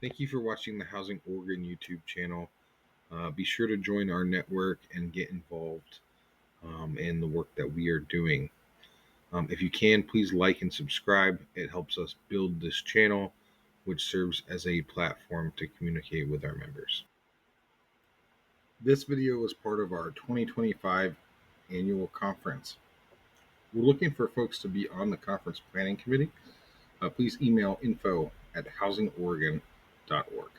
Thank you for watching the Housing Oregon YouTube channel. Be sure to join our network and get involved in the work that we are doing. If you can, please like and subscribe. It helps us build this channel, which serves as a platform to communicate with our members. This video is part of our 2025 annual conference. We're looking for folks to be on the conference planning committee. Please email info@housingoregon.org.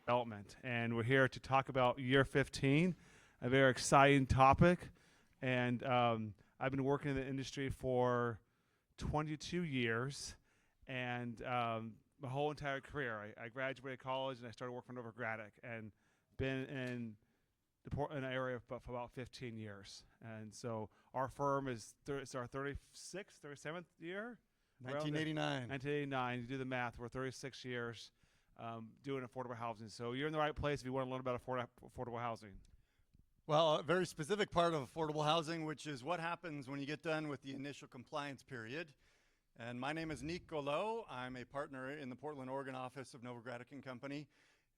Development, and we're here to talk about year 15, a very exciting topic. And I've been working in the industry for 22 years, and my whole entire career. I graduated college and I started working for Novogradac, and been in the Portland area for about 15 years. And so our firm it's our 36th, 37th year. 1989. 1989. You do the math. We're 36 years doing affordable housing. So you're in the right place if you want to learn about affordable housing. Well, a very specific part of affordable housing, which is what happens when you get done with the initial compliance period. And my name is Nicolo. I'm a partner in the Portland, Oregon office of Novogradac & Company,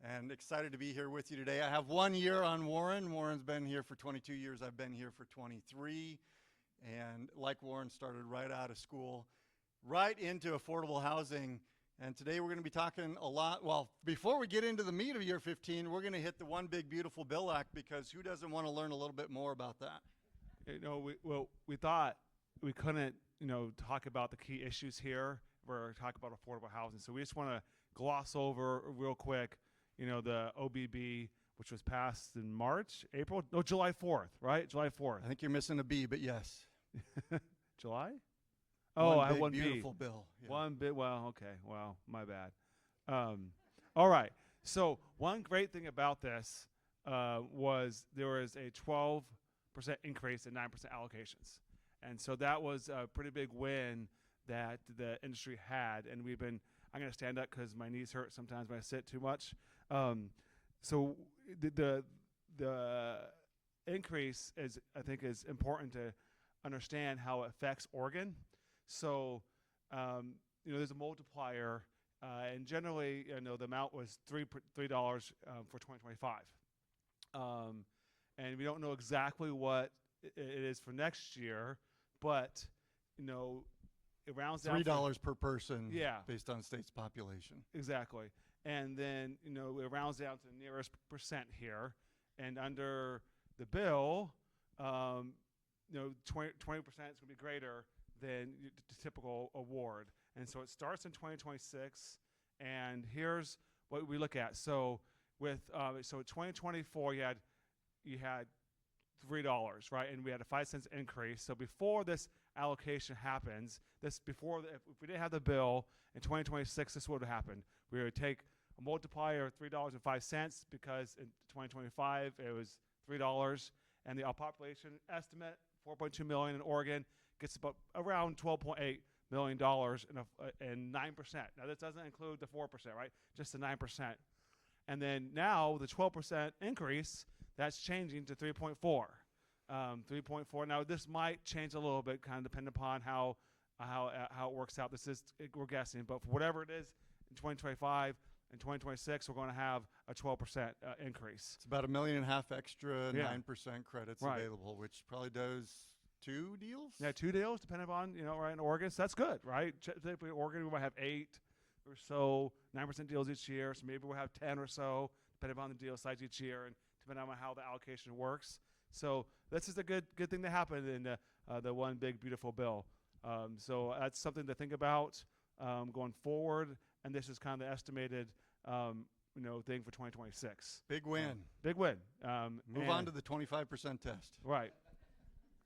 and excited to be here with you today. I have 1 year on Warren. Warren's been here for 22 years. I've been here for 23. And like Warren, started right out of school, right into affordable housing. And today we're going to be talking a lot. Well, before we get into the meat of year 15, we're going to hit the One Big Beautiful Bill Act, because who doesn't want to learn a little bit more about that? We thought we couldn't, talk about the key issues here. We're talking about affordable housing. So we just want to gloss over real quick, the OBB, which was passed in July 4th, right? July 4th. I think you're missing a B, but yes. July? Oh, I have one beautiful bill. Yeah. One bit. Well, okay. Well, my bad. All right. So one great thing about this was there was a 12% increase in 9% allocations, and so that was a pretty big win that the industry had. And I'm going to stand up because my knees hurt sometimes when I sit too much. So the increase I think is important to understand how it affects Oregon. So, there's a multiplier, and generally, the amount was $3 for 2025. And we don't know exactly what it is for next year, but, it rounds down. $3 per person, yeah, based on state's population. Exactly. And then, it rounds down to the nearest percent here. And under the bill, 20% is going to be greater than the typical award. And so it starts in 2026, and here's what we look at. So with 2024 you had $3, right? And we had a 5-cent increase. So before this allocation happens, if we didn't have the bill in 2026, this would have happened. We would take a multiplier of $3.05, because in 2025 it was $3, and the population estimate 4.2 million in Oregon gets about around $12.8 million and 9%. Now, this doesn't include the 4%, right? Just the 9%. And then now the 12% increase, that's changing to 3.4. 3.4. Now, this might change a little bit, kind of depending upon how it works out. We're guessing, but for whatever it is in 2025 and 2026, we're going to have a 12% increase. It's about $1.5 million extra, yeah. 9% credits right. available, which probably does 2 deals? Yeah, 2 deals, depending on, right, in Oregon. So that's good, right? Typically, Oregon, we might have 8 or so 9% deals each year. So maybe we'll have 10 or so, depending on the deal size each year, and depending on how the allocation works. So this is a good thing that happened in the One Big Beautiful Bill. So that's something to think about going forward. And this is kind of the estimated, thing for 2026. Big win. Big win. Move on to the 25% test. Right.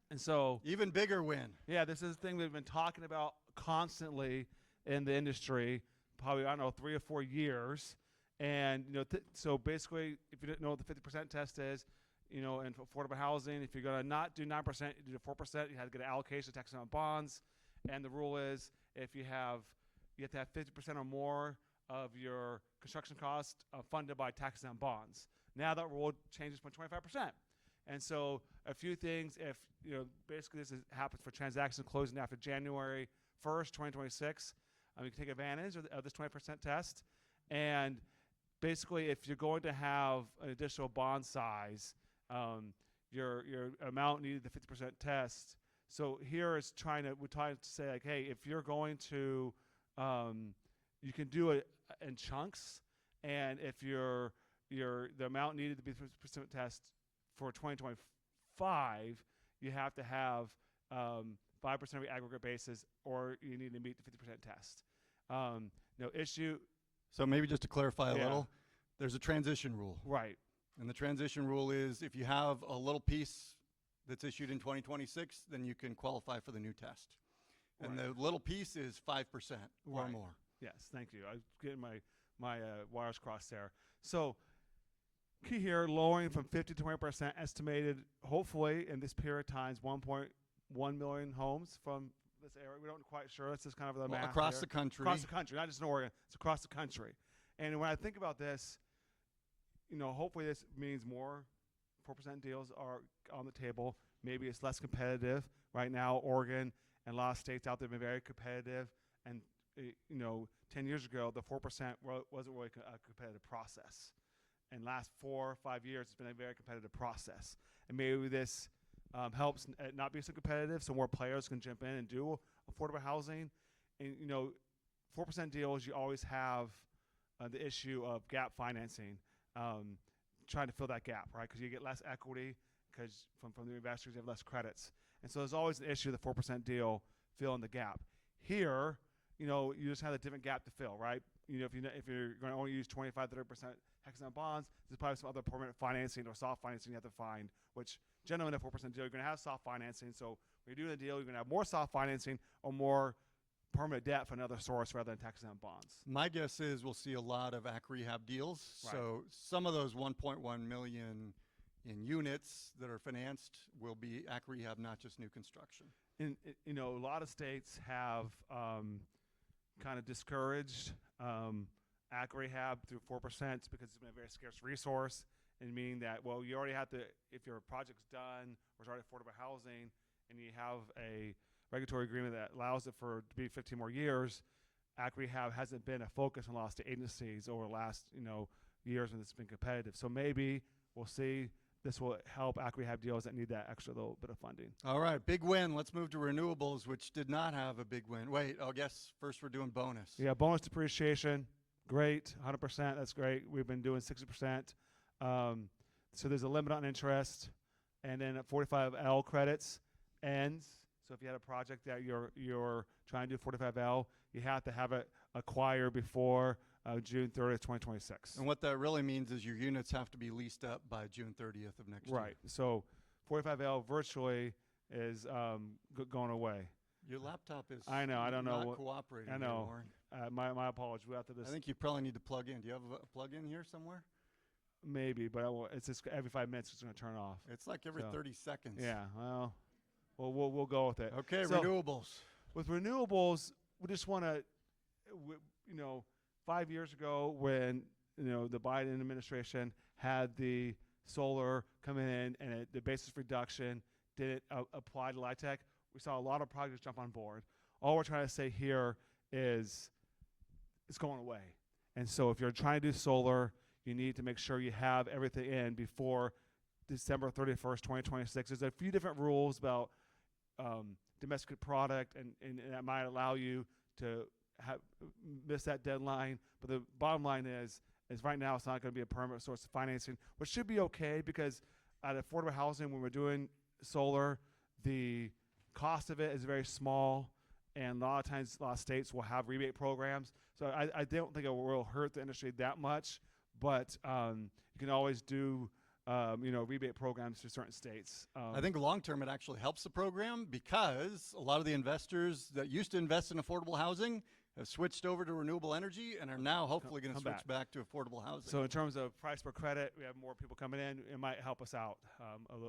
And so even bigger win. Yeah, this is the thing we've been talking about constantly in the industry, probably, 3 or 4 years. And, so basically, if you didn't know what the 50% test is, in affordable housing, if you're going to not do 9%, you do 4%, you have to get an allocation of tax on bonds. And the rule is you have to have 50% or more of your construction costs funded by taxes on bonds. Now that rule changes from 25%. And so a few things, if, basically this happens for transactions closing after January 1st, 2026, You can take advantage of this 20% test. And basically, if you're going to have an additional bond size, your amount needed the 50% test. So here is we're trying to say, like, hey, if you're going to, you can do it in chunks, and if the amount needed to be 50% test for 2025, you have to have 5% of your aggregate basis, or you need to meet the 50% test. No issue. So maybe just to clarify a Yeah. little, there's a transition rule. Right. And the transition rule is if you have a little piece that's issued in 2026, then you can qualify for the new test. And Right. the little piece is 5% or Right. more. Yes, thank you. I was getting my wires crossed there. So key here, lowering from 50 to 20% estimated, hopefully, in this period of time, 1.1 million homes from this area. We don't quite sure. That's just kind of the math Across here. the country. Across the country, not just in Oregon. It's across the country. And when I think about this, hopefully this means more 4% deals are on the table. Maybe it's less competitive. Right now, Oregon and a lot of states out there have been very competitive. And, 10 years ago, the 4% wasn't really a competitive process. And last 4 or 5 years, it's been a very competitive process. And maybe this helps not be so competitive, so more players can jump in and do affordable housing. And 4% deals, you always have the issue of gap financing, trying to fill that gap, right? Because you get less equity, because from the investors you have less credits, and so there's always an issue of the 4% deal filling the gap. Here, you just have a different gap to fill, right? If you're going to only use 25 to 30% Hexagon bonds, there's probably some other permanent financing or soft financing you have to find, which generally in a 4% deal, you're going to have soft financing. So when you're doing the deal, you're going to have more soft financing or more permanent debt from another source rather than tax-exempt bonds. My guess is we'll see a lot of AC rehab deals. Right. So some of those 1.1 million in units that are financed will be AC rehab, not just new construction. And a lot of states have kind of discouraged AC rehab through 4% because it's been a very scarce resource, and meaning that, well, you already have to, if your project's done or it's already affordable housing and you have a regulatory agreement that allows it to be 15 more years, AC rehab hasn't been a focus in a lot of state agencies over the last years when it's been competitive. So maybe we'll see this will help AC rehab deals that need that extra little bit of funding. All right, big win. Let's move to renewables, which did not have a big win. Wait, I guess first we're doing bonus. Yeah, bonus depreciation, great, 100%. That's great. We've been doing 60%. So there's a limit on interest, and then at 45L credits ends. So if you had a project that you're trying to do 45L, you have to have it acquired before June 30th, 2026. And what that really means is your units have to be leased up by June 30th of next year. Right. So 45L virtually is going away. Your laptop is I know. I don't know not what, cooperating I know. anymore. My apologies. We have to I think you probably need to plug in. Do you have a plug in here somewhere? maybe, but it's just every 5 minutes it's going to turn off. It's like every 30 seconds. Yeah. Well, we'll go with it. Okay, So, renewables. with renewables, we just want to, 5 years ago when the Biden administration had the solar coming in and the basis reduction didn't apply to LIHTC, we saw a lot of projects jump on board. All we're trying to say here is it's going away. And so if you're trying to do solar, you need to make sure you have everything in before December 31st, 2026. There's a few different rules about domestic product, and that might allow you to miss that deadline. But the bottom line is right now it's not going to be a permanent source of financing, which should be okay because at affordable housing, when we're doing solar, the cost of it is very small, and a lot of times a lot of states will have rebate programs. So I don't think it will hurt the industry that much, but you can always do rebate programs to certain states. I think long-term it actually helps the program because a lot of the investors that used to invest in affordable housing have switched over to renewable energy and are now hopefully going to switch back to affordable housing. So in terms of price per credit, we have more people coming in. It might help us out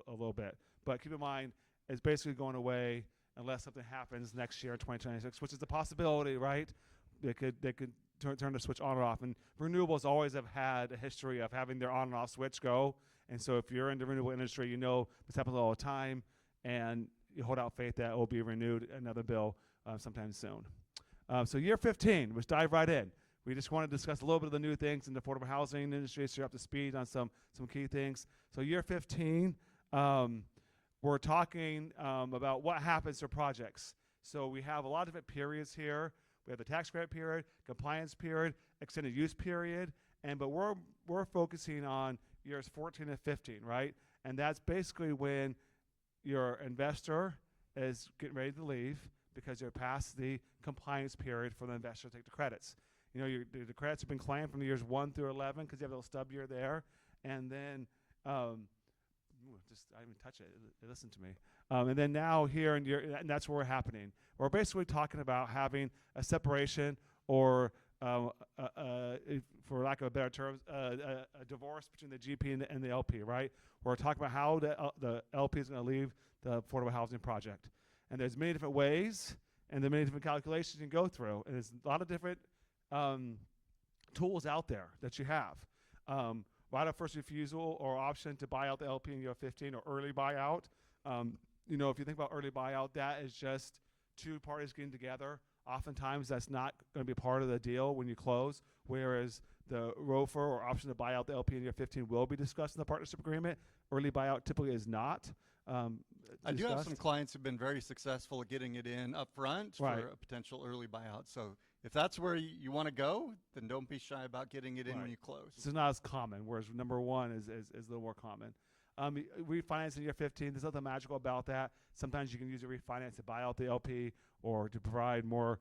a little bit. But keep in mind, it's basically going away unless something happens next year in 2026, which is a possibility, right? They could turn the switch on or off. And renewables always have had a history of having their on and off switch go. And so if you're in the renewable industry, this happens all the time, and you hold out faith that it will be renewed, another bill sometime soon. So year 15, let's dive right in. We just want to discuss a little bit of the new things in the affordable housing industry, so you're up to speed on some key things. So year 15, we're talking about what happens to projects. So we have a lot of different periods here. We have the tax credit period, compliance period, extended use period, but we're focusing on years 14 and 15, right? And that's basically when your investor is getting ready to leave because you're past the compliance period for the investor to take the credits. You know, the credits have been claimed from the years 1 through 11 because you have a little stub year there, and then I didn't even touch it. Listen to me. And then now here, and that's where we're happening. We're basically talking about having a separation or, for lack of a better term, a divorce between the GP and the LP, right? We're talking about how the LP is going to leave the affordable housing project. And there's many different ways, and there are many different calculations you can go through. And there's a lot of different tools out there that you have. Right of first refusal or option to buy out the LP in year 15 or early buyout. You know, if you think about early buyout, that is just two parties getting together. Oftentimes, that's not going to be part of the deal when you close, whereas the ROFR or option to buy out the LP in year 15 will be discussed in the partnership agreement. Early buyout typically is not. I do have some clients who've been very successful at getting it in up front for a potential early buyout. So if that's where you want to go, then don't be shy about getting it in when you close. This is not as common, whereas number one is a little more common. Refinance in year 15, there's nothing magical about that. Sometimes you can use a refinance to buy out the LP or to provide more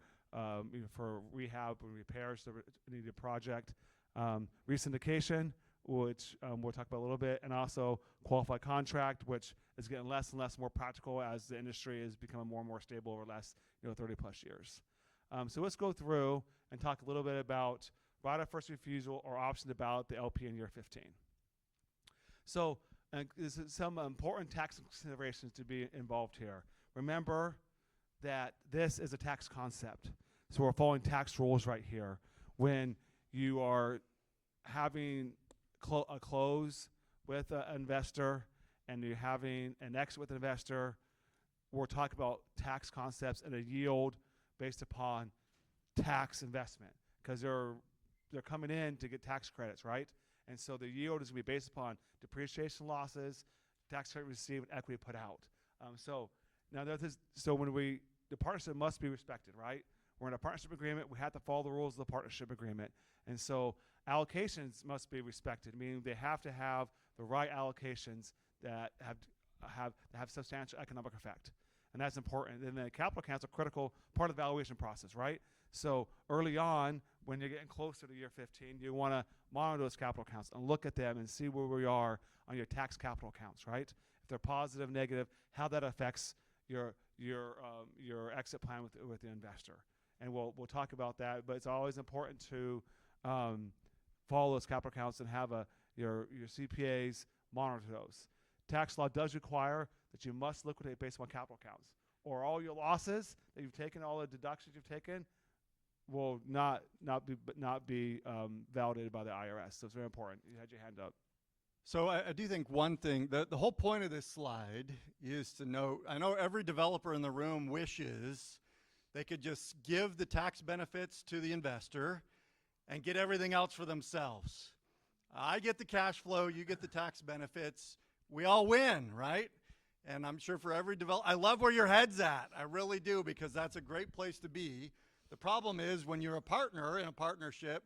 for rehab and repairs to need a project. Resyndication, which we'll talk about a little bit, and also qualified contract, which is getting less and less more practical as the industry is becoming more and more stable over the last 30 plus years. So let's go through and talk a little bit about right of first refusal or option to ballot the LP in year 15. So this is some important tax considerations to be involved here. Remember that this is a tax concept. So we're following tax rules right here. When you are having a close with an investor and you're having an exit with an investor, we're talking about tax concepts and a yield based upon tax investment because they're coming in to get tax credits, right? And so the yield is going to be based upon depreciation losses, tax credit received, and equity put out. So now the partnership must be respected, right? We're in a partnership agreement. We have to follow the rules of the partnership agreement. And so allocations must be respected, meaning they have to have the right allocations that have substantial economic effect. And that's important. And the capital accounts are a critical part of the valuation process, right? So early on, when you're getting closer to year 15, you want to monitor those capital accounts and look at them and see where we are on your tax capital accounts, right? If they're positive, negative, how that affects your exit plan with the investor. And we'll talk about that, but it's always important to follow those capital accounts and have your CPAs monitor those. Tax law does require that you must liquidate based on capital accounts, or all your losses that you've taken, all the deductions you've taken, will not be validated by the IRS. So it's very important. You had your hand up. So I do think one thing, the whole point of this slide is to note, I know every developer in the room wishes they could just give the tax benefits to the investor and get everything else for themselves. I get the cash flow, you get the tax benefits, we all win, right? And I'm sure for every developer, I love where your head's at. I really do, because that's a great place to be. The problem is when you're a partner in a partnership,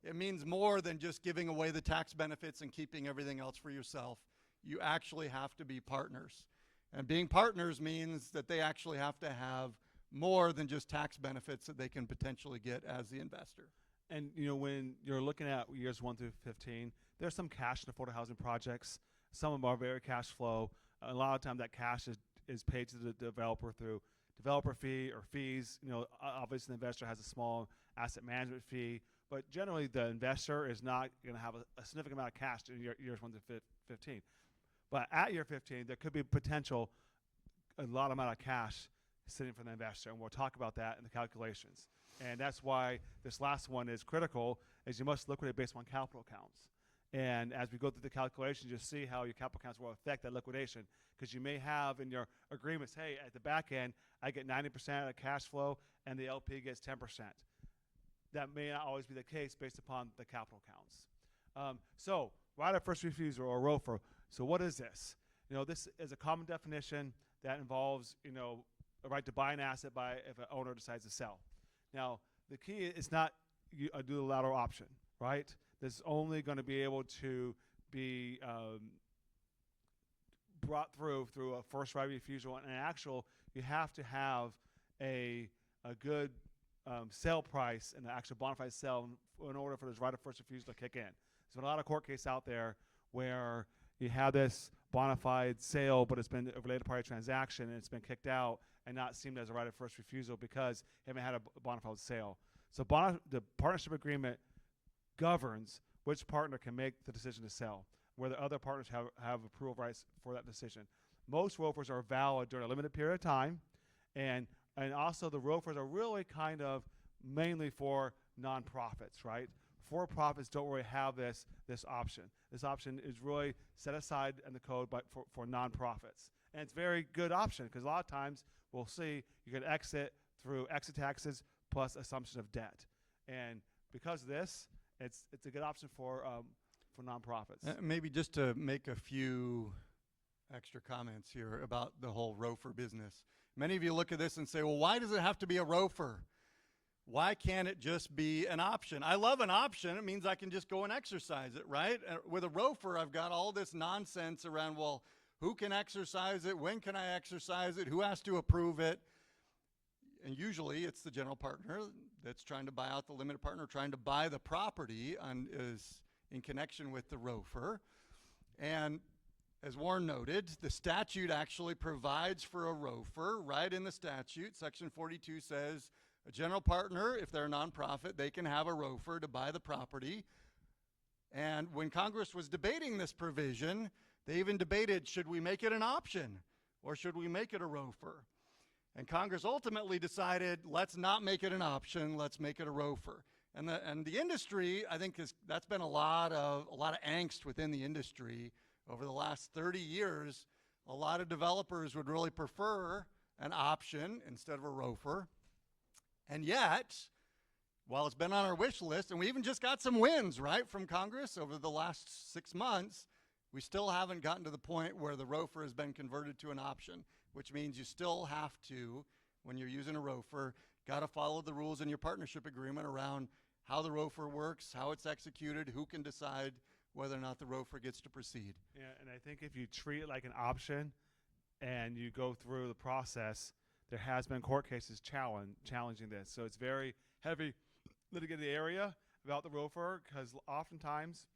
it means more than just giving away the tax benefits and keeping everything else for yourself. You actually have to be partners. And being partners means that they actually have to have more than just tax benefits that they can potentially get as the investor. And when you're looking at years 1 through 15, there's some cash in affordable housing projects. Some of them are very cash flow. A lot of time that cash is paid to the developer through developer fee or fees. Obviously the investor has a small asset management fee, but generally the investor is not going to have a significant amount of cash in years 1 to 15. But at year 15, there could be a lot amount of cash sitting for the investor, and we'll talk about that in the calculations. And that's why this last one is critical, is you must liquidate based on capital accounts. And as we go through the calculations, you'll see how your capital accounts will affect that liquidation, because you may have in your agreements, hey, at the back end, I get 90% of the cash flow and the LP gets 10%. That may not always be the case based upon the capital accounts. So right of first refusal, or ROFR. So what is this? This is a common definition that involves, a right to buy an asset if an owner decides to sell. Now, the key is not do the lateral option, right? This is only going to be able to be brought through a first right of refusal. And you have to have a good sale price and an actual bona fide sale in order for this right of first refusal to kick in. There's a lot of court cases out there where you have this bona fide sale, but it's been a related party transaction and it's been kicked out and not seen as a right of first refusal because you haven't had a bona fide sale. So the partnership agreement governs which partner can make the decision to sell, where the other partners have approval rights for that decision. Most ROFRs are valid during a limited period of time, and also the ROFRs are really kind of mainly for nonprofits, right? For-profits don't really have this option. This option is really set aside in the code for nonprofits. And it's a very good option because a lot of times we'll see you can exit through exit taxes plus assumption of debt. And because of this, it's a good option for nonprofits. Maybe just to make a few extra comments here about the whole ROFR business. Many of you look at this and say, well, why does it have to be a ROFR? Why can't it just be an option? I love an option. It means I can just go and exercise it, right? With a ROFR, I've got all this nonsense around, well, who can exercise it? When can I exercise it? Who has to approve it? And usually it's the general partner that's trying to buy out the limited partner, trying to buy the property is in connection with the ROFR. And as Warren noted, the statute actually provides for a ROFR right in the statute. Section 42 says a general partner, if they're a nonprofit, they can have a ROFR to buy the property. And when Congress was debating this provision, they even debated, should we make it an option or should we make it a ROFR? And Congress ultimately decided, let's not make it an option, let's make it a ROFR. And the industry, I think, that's been a lot of angst within the industry over the last 30 years. A lot of developers would really prefer an option instead of a ROFR. And yet, while it's been on our wish list, and we even just got some wins, right, from Congress over the last 6 months, we still haven't gotten to the point where the ROFR has been converted to an option, which means you still have to, when you're using a ROFR, got to follow the rules in your partnership agreement around how the ROFR works, how it's executed, who can decide whether or not the ROFR gets to proceed. Yeah, and I think if you treat it like an option and you go through the process, there has been court cases challenging this. So it's very heavy litigated area about the ROFR because oftentimes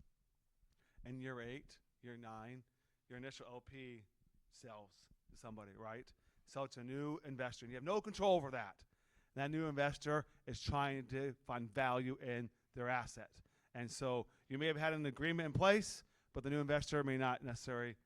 in year 8, year 9, your initial LP sells to somebody, right? Sell to a new investor, and you have no control over that. That new investor is trying to find value in their asset. And so you may have had an agreement in place, but the new investor may not necessarily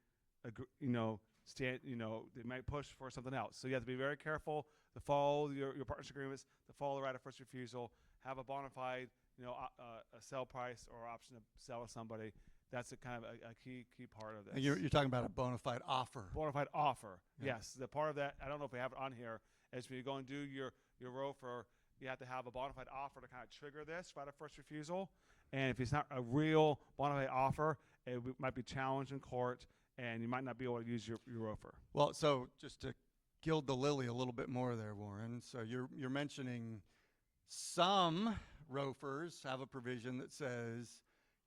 agree, they might push for something else. So you have to be very careful to follow your partnership agreements, to follow the right of first refusal, have a bona fide, a sell price or option to sell to somebody. That's a kind of a key part of this. And you're talking about a bona fide offer. Bona fide offer, yeah. Yes. The part of that, I don't know if we have it on here, is when you go and do your ROFR, you have to have a bona fide offer to kind of trigger this right of first refusal. And if it's not a real bona fide offer, it might be challenged in court, and you might not be able to use your ROFR. Well, so just to gild the lily a little bit more there, Warren. So you're mentioning some ROFRs have a provision that says,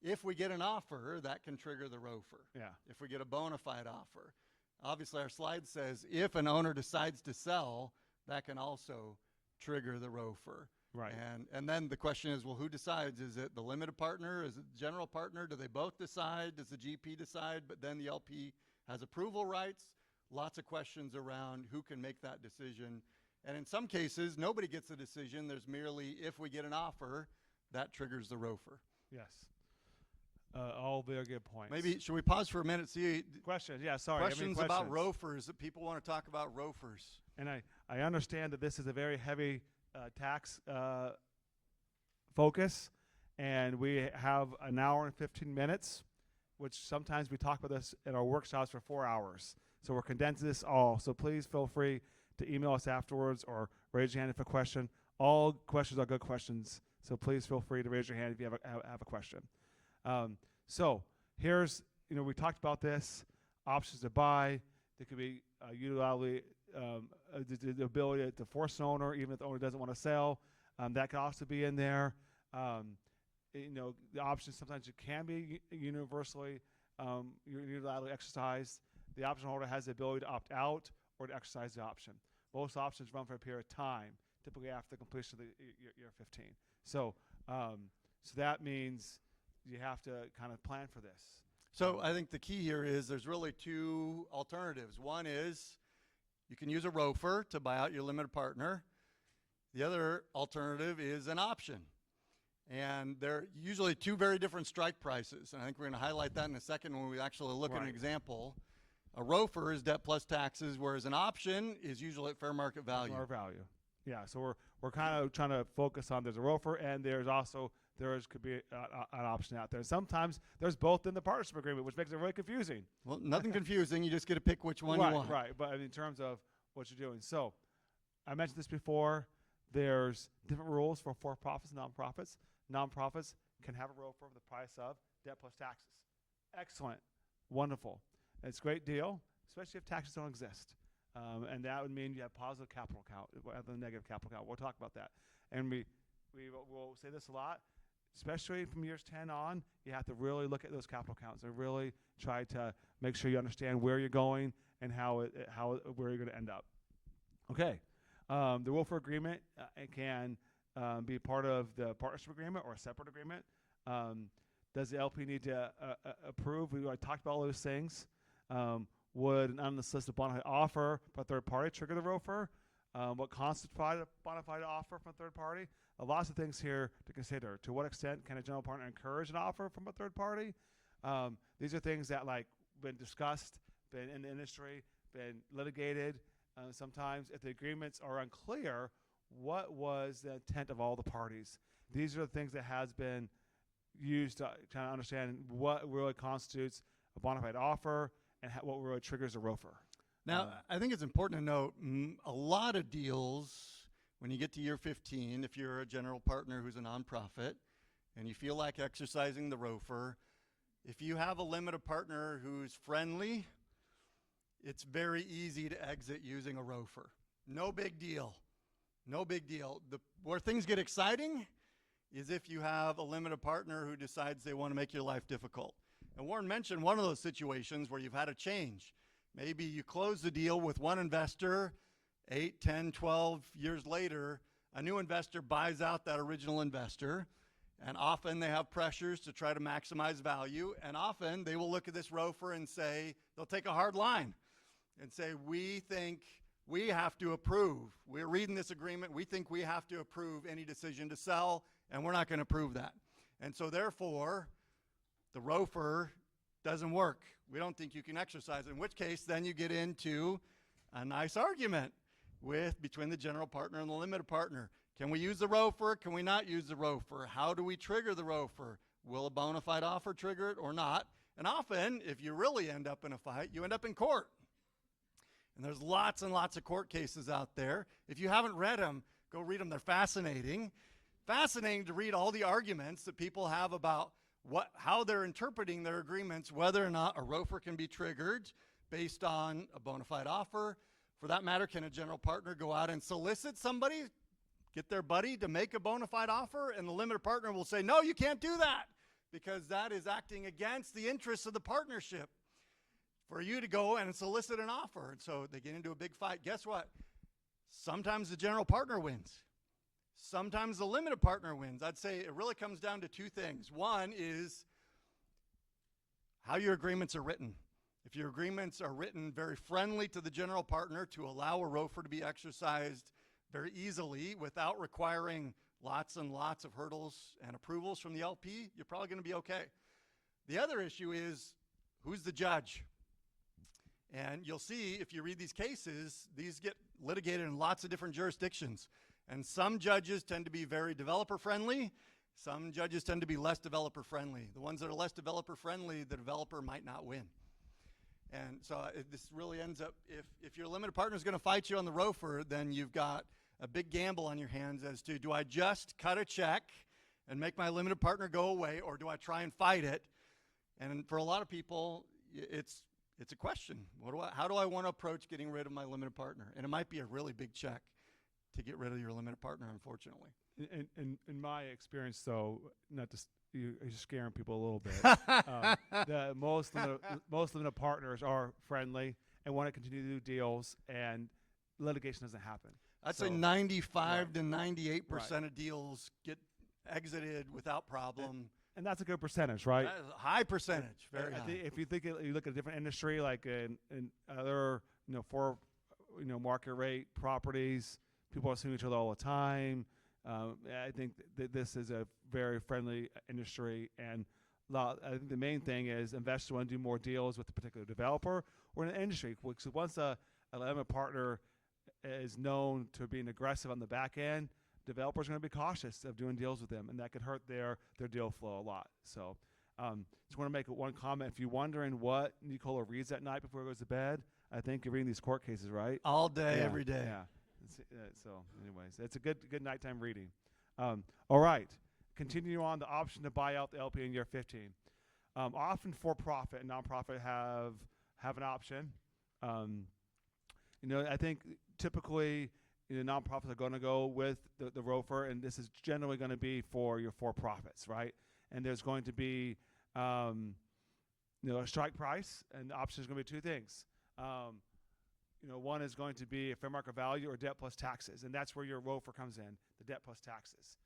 if we get an offer, that can trigger the ROFR. Yeah. If we get a bona fide offer. Obviously, our slide says if an owner decides to sell, that can also trigger the ROFR. Right. And then the question is, well, who decides? Is it the limited partner? Is it the general partner? Do they both decide? Does the GP decide? But then the LP has approval rights. Lots of questions around who can make that decision. And in some cases, nobody gets a decision. There's merely, if we get an offer, that triggers the ROFR. Yes. All very good points. Maybe, should we pause for a minute? See questions? Yeah, sorry. Questions about ROFRs that people want to talk about ROFRs. And I understand that this is a very heavy tax focus, and we have an hour and 15 minutes. which sometimes we talk about this in our workshops for 4 hours. So we're condensing this all. So please feel free to email us afterwards or raise your hand if a question. All questions are good questions. So please feel free to raise your hand if you have a question. So here's, we talked about this, options to buy. There could be unilaterally the ability to force an owner, even if the owner doesn't want to sell. That could also be in there. The options, sometimes it can be universally unilaterally exercised. The option holder has the ability to opt out or to exercise the option. Most options run for a period of time, typically after the completion of year 15. So that means you have to kind of plan for this. So I think the key here is there's really two alternatives. One is you can use a ROFR to buy out your limited partner. The other alternative is an option. And they're usually two very different strike prices. And I think we're going to highlight that in a second when we actually look at an example. A ROFR is debt plus taxes, whereas an option is usually at fair market value. Fair value. Yeah, so we're kind of trying to focus on there's a ROFR and could be an option out there. Sometimes there's both in the partnership agreement, which makes it really confusing. Well, nothing confusing. You just get to pick which one you want. Right, but in terms of what you're doing. So I mentioned this before. There's different rules for for-profits and nonprofits. Nonprofits can have a ROFR of the price of debt plus taxes. Excellent. Wonderful. It's a great deal, especially if taxes don't exist. And that would mean you have positive capital count rather than negative capital count. We'll talk about that. And we will say this a lot, especially from years 10 on, you have to really look at those capital counts and really try to make sure you understand where you're going and where you're going to end up. Okay. The ROFR agreement it can be part of the partnership agreement or a separate agreement. Does the LP need to approve? We talked about all those things. Would an unsolicited bona fide offer from a third party trigger the ROFR? What constitutes a bona fide offer from a third party? Lots of things here to consider. To what extent can a general partner encourage an offer from a third party? These are things that been discussed, been in the industry, been litigated. Sometimes if the agreements are unclear, what was the intent of all the parties? These are the things that has been used to kind of understand what really constitutes a bona fide offer and what really triggers a ROFR. Now, I think it's important to note a lot of deals, when you get to year 15, if you're a general partner who's a nonprofit and you feel like exercising the ROFR, if you have a limited partner who's friendly, it's very easy to exit using a ROFR. No big deal. No big deal. Where things get exciting is if you have a limited partner who decides they want to make your life difficult. And Warren mentioned one of those situations where you've had a change. Maybe you close the deal with one investor, 8, 10, 12 years later, a new investor buys out that original investor, and often they have pressures to try to maximize value, and often they will look at this ROFR and say, they'll take a hard line and say, we think we have to approve. We're reading this agreement. We think we have to approve any decision to sell, and we're not going to approve that. And so therefore, the ROFR doesn't work. We don't think you can exercise it, in which case then you get into a nice argument between the general partner and the limited partner. Can we use the ROFR? Can we not use the ROFR? How do we trigger the ROFR? Will a bona fide offer trigger it or not? And often, if you really end up in a fight, you end up in court. And there's lots and lots of court cases out there. If you haven't read them, go read them. They're fascinating. Fascinating to read all the arguments that people have about how they're interpreting their agreements, whether or not a ROFR can be triggered based on a bona fide offer. For that matter, can a general partner go out and solicit somebody, get their buddy to make a bona fide offer, and the limited partner will say, no, you can't do that, because that is acting against the interests of the partnership for you to go and solicit an offer. And so they get into a big fight. Guess what? Sometimes the general partner wins. Sometimes the limited partner wins. I'd say it really comes down to two things. One is how your agreements are written. If your agreements are written very friendly to the general partner to allow a ROFR to be exercised very easily without requiring lots and lots of hurdles and approvals from the LP, you're probably going to be okay. The other issue is, who's the judge? And you'll see if you read these cases, these get litigated in lots of different jurisdictions. And some judges tend to be very developer friendly. Some judges tend to be less developer friendly. The ones that are less developer friendly, the developer might not win. And so this really ends up, if your limited partner is going to fight you on the ROFR, then you've got a big gamble on your hands as to, do I just cut a check and make my limited partner go away, or do I try and fight it? And for a lot of people, it's a question. How do I want to approach getting rid of my limited partner? And it might be a really big check to get rid of your limited partner, unfortunately. In my experience, though, not to you're scaring people a little bit. Most limited partners are friendly and want to continue to do deals, and litigation doesn't happen. I'd say 95 to 98% Right. of deals get exited without problem. And that's a good percentage, right? That is a high percentage, very high. If you look at a different industry, like in other, for market rate properties, people are suing each other all the time. I think that this is a very friendly industry, and I think the main thing is investors want to do more deals with a particular developer or an industry. Because once a limited partner is known to being aggressive on the back end, developers are going to be cautious of doing deals with them, and that could hurt their deal flow a lot. So just want to make one comment. If you're wondering what Nicolo reads at night before he goes to bed, I think you're reading these court cases, right? All day, every day. Yeah. So anyways, it's a good nighttime reading. All right. Continue on the option to buy out the LP in year 15. Often for-profit and nonprofit have an option. I think typically nonprofits are going to go with the ROFR, and this is generally going to be for your for-profits, right? And there's going to be a strike price, and the option is going to be two things. One is going to be a fair market value or debt plus taxes, and that's where your ROFR comes in, the debt plus taxes.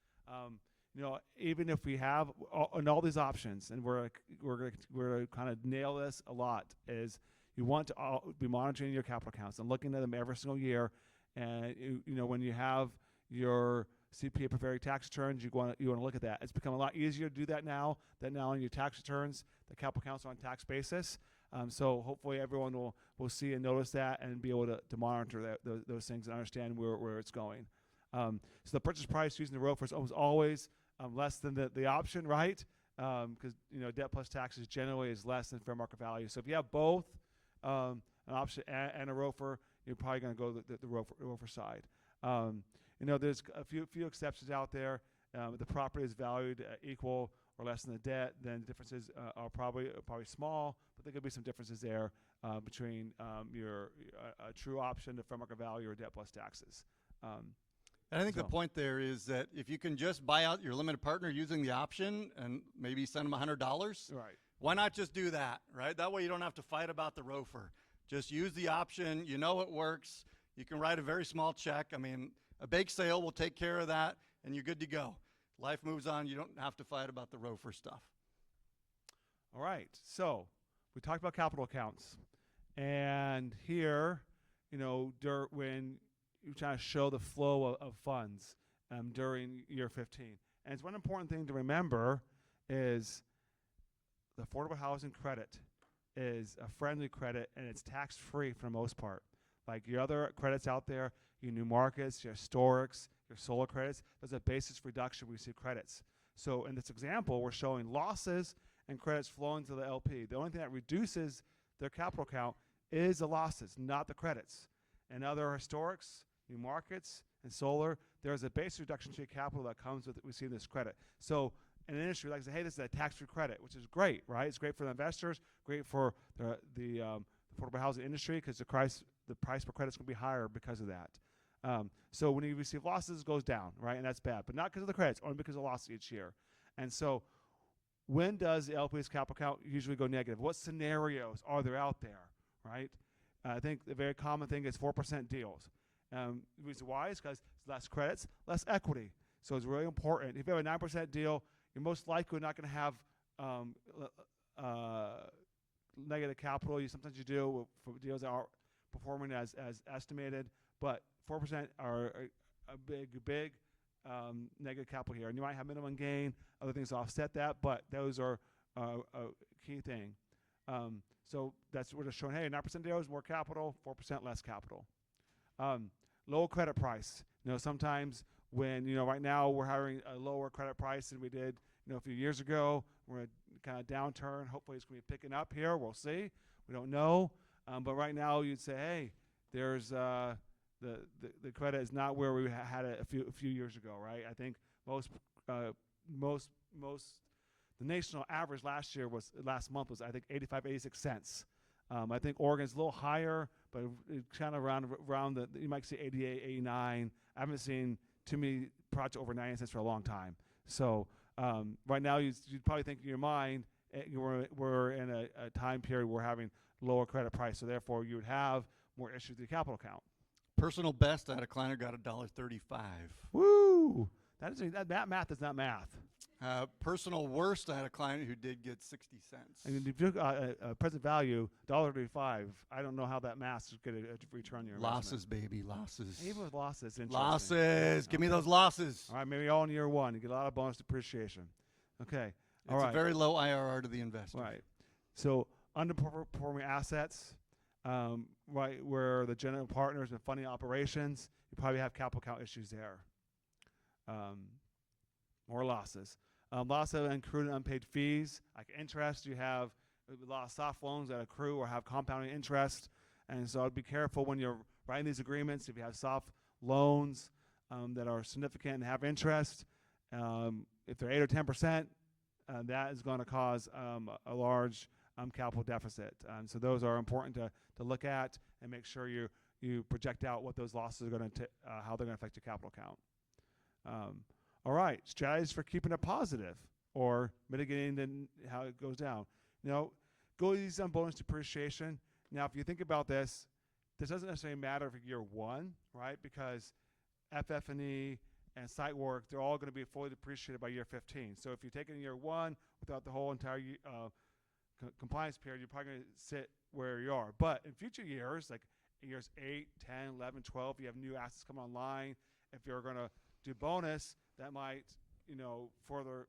Even if we have all these options, and we're going to kind of nail this a lot, is you want to be monitoring your capital accounts and looking at them every single year. And when you have your CPA preparing tax returns, you want to look at that. It's become a lot easier to do that now. That now on your tax returns, the capital accounts are on tax basis. So hopefully everyone will see and notice that and be able to monitor those things and understand where it's going. So the purchase price using the ROFR is almost always less than the option, right? Because debt plus taxes generally is less than fair market value. So if you have both an option and a ROFR, you're probably going to go the ROFR side. There's a few exceptions out there. The property is valued equal or less than the debt, then the differences are probably small, but there could be some differences there between your true option to fair market value or debt plus taxes. And I think the point there is that if you can just buy out your limited partner using the option and maybe send them $100, right? Why not just do that, right? That way you don't have to fight about the ROFR. Just use the option. It works. You can write a very small check. I mean, a bake sale will take care of that, and you're good to go. Life moves on. You don't have to fight about the ROFR stuff. All right. So we talked about capital accounts. And here, when you're trying to show the flow of funds during year 15. And it's one important thing to remember is the affordable housing credit is a friendly credit, and it's tax-free for the most part. Like your other credits out there, your new markets, your historics, your solar credits, there's a basis reduction we see credits. So in this example, we're showing losses and credits flowing to the LP. The only thing that reduces their capital account is the losses, not the credits. And other historics, new markets, and solar, there's a base reduction to your capital that comes with it. We see this credit. So in an industry like, say, hey, this is a tax-free credit, which is great, right? It's great for the investors, great for the affordable housing industry, because the price per credit is going to be higher because of that. So when you receive losses, it goes down, right? And that's bad, but not because of the credits, only because of losses each year. And so when does the LP's capital account usually go negative? What scenarios are there out there, right? I think the very common thing is 4% deals. The reason why is because less credits, less equity. So it's really important. If you have a 9% deal, you're most likely not going to have negative capital. Sometimes you do for deals that are performing as estimated, but 4% are a big negative capital here. And you might have minimum gain, other things to offset that, but those are a key thing. So that's what we're just showing. Hey, 9% deals, more capital, 4% less capital. Low credit price. Sometimes when, right now we're having a lower credit price than we did, a few years ago. We're in a kind of downturn. Hopefully it's going to be picking up here. We'll see. We don't know. But right now you'd say, hey, there's the credit is not where we had it a few years ago, right? I think most the national average last month was I think 85, 86 cents. I think Oregon's a little higher, but it's kind of around you might see 88, 89. I haven't seen too many projects over 90 cents for a long time. So right now you'd probably think in your mind we're in a time period where we're having lower credit price, so therefore you would have more issues with the capital account. Personal best, I had a client who got $1.35. Woo! That math is not math. Personal worst, I had a client who did get 60 cents. And if you look present value, $1.35, I don't know how that math is going to return on your losses, investment. baby, losses. Even with losses, interesting. Losses. Give me those losses. All right, maybe all in year one. You get a lot of bonus depreciation. Okay. All right. It's a very low IRR to the investor. Right. So underperforming assets, right, where the general partners and funding operations, you probably have capital account issues there. More losses. Loss of accrued and unpaid fees, like interest. You have a lot of soft loans that accrue or have compounding interest. And so I'd be careful when you're writing these agreements. If you have soft loans that are significant and have interest, if they're 8 or 10%, that is going to cause a large capital deficit. So those are important to look at and make sure you project out what those losses are going to, how they're going to affect your capital account. All right, strategies for keeping it positive or mitigating how it goes down. Go easy on bonus depreciation. Now, if you think about this doesn't necessarily matter for year one, right? Because FF&E and site work, they're all going to be fully depreciated by year 15. So if you take it in year one without the whole entire compliance period, you're probably going to sit where you are. But in future years, like years 8, 10, 11, 12, you have new assets come online. If you're going to do bonus, that might, further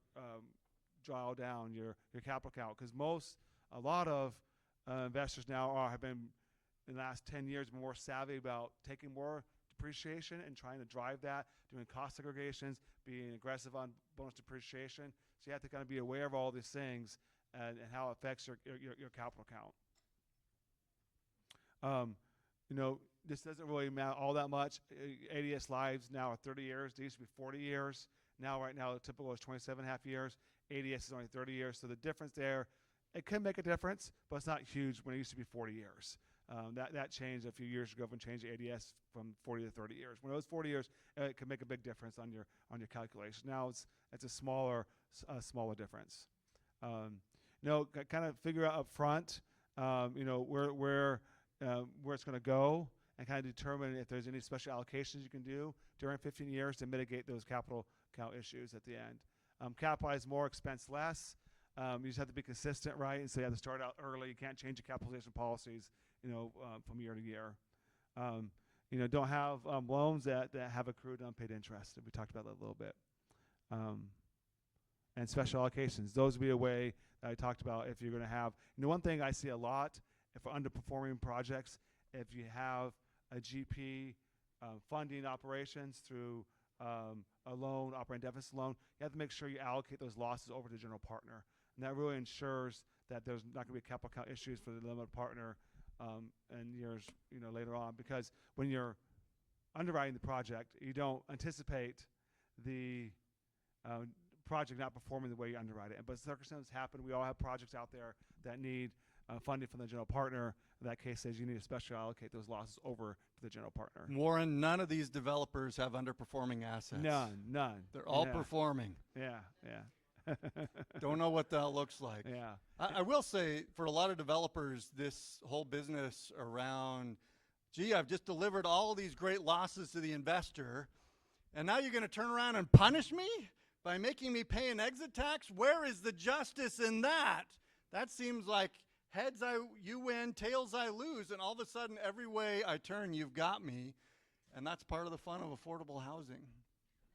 draw down your capital account, because a lot of investors now have been, in the last 10 years, more savvy about taking more depreciation and trying to drive that, doing cost segregations, being aggressive on bonus depreciation. So you have to kind of be aware of all these things and how it affects your capital account. This doesn't really matter all that much. ADS lives now are 30 years. They used to be 40 years. Right now, the typical is 27.5 years. ADS is only 30 years. So the difference there, it can make a difference, but it's not huge when it used to be 40 years. That changed a few years ago when changed ADS from 40 to 30 years. When it was 40 years, it can make a big difference on your calculation. Now it's a smaller difference. Kind of figure out up front, where it's going to go, and kind of determine if there's any special allocations you can do during 15 years to mitigate those capital account issues at the end. Capitalize more, expense less. You just have to be consistent, right? And so you have to start out early. You can't change your capitalization policies, from year to year. Don't have loans that have accrued unpaid interest. We talked about that a little bit. And special allocations. Those would be a way that I talked about if you're going to have. One thing I see a lot for underperforming projects, if you have a GP funding operations through a loan, operating deficit loan, you have to make sure you allocate those losses over to the general partner. And that really ensures that there's not going to be capital account issues for the limited partner in years later on. Because when you're underwriting the project, you don't anticipate the project not performing the way you underwrite it. But circumstances happen. We all have projects out there that need funding from the general partner. In that case, says you need to specially allocate those losses over to the general partner. Warren, none of these developers have underperforming assets. None. They're all performing. Yeah. Don't know what that looks like. Yeah. I will say, for a lot of developers, this whole business around, gee, I've just delivered all these great losses to the investor, and now you're going to turn around and punish me by making me pay an exit tax? Where is the justice in that? That seems like heads you win, tails I lose, and all of a sudden, every way I turn, you've got me. And that's part of the fun of affordable housing.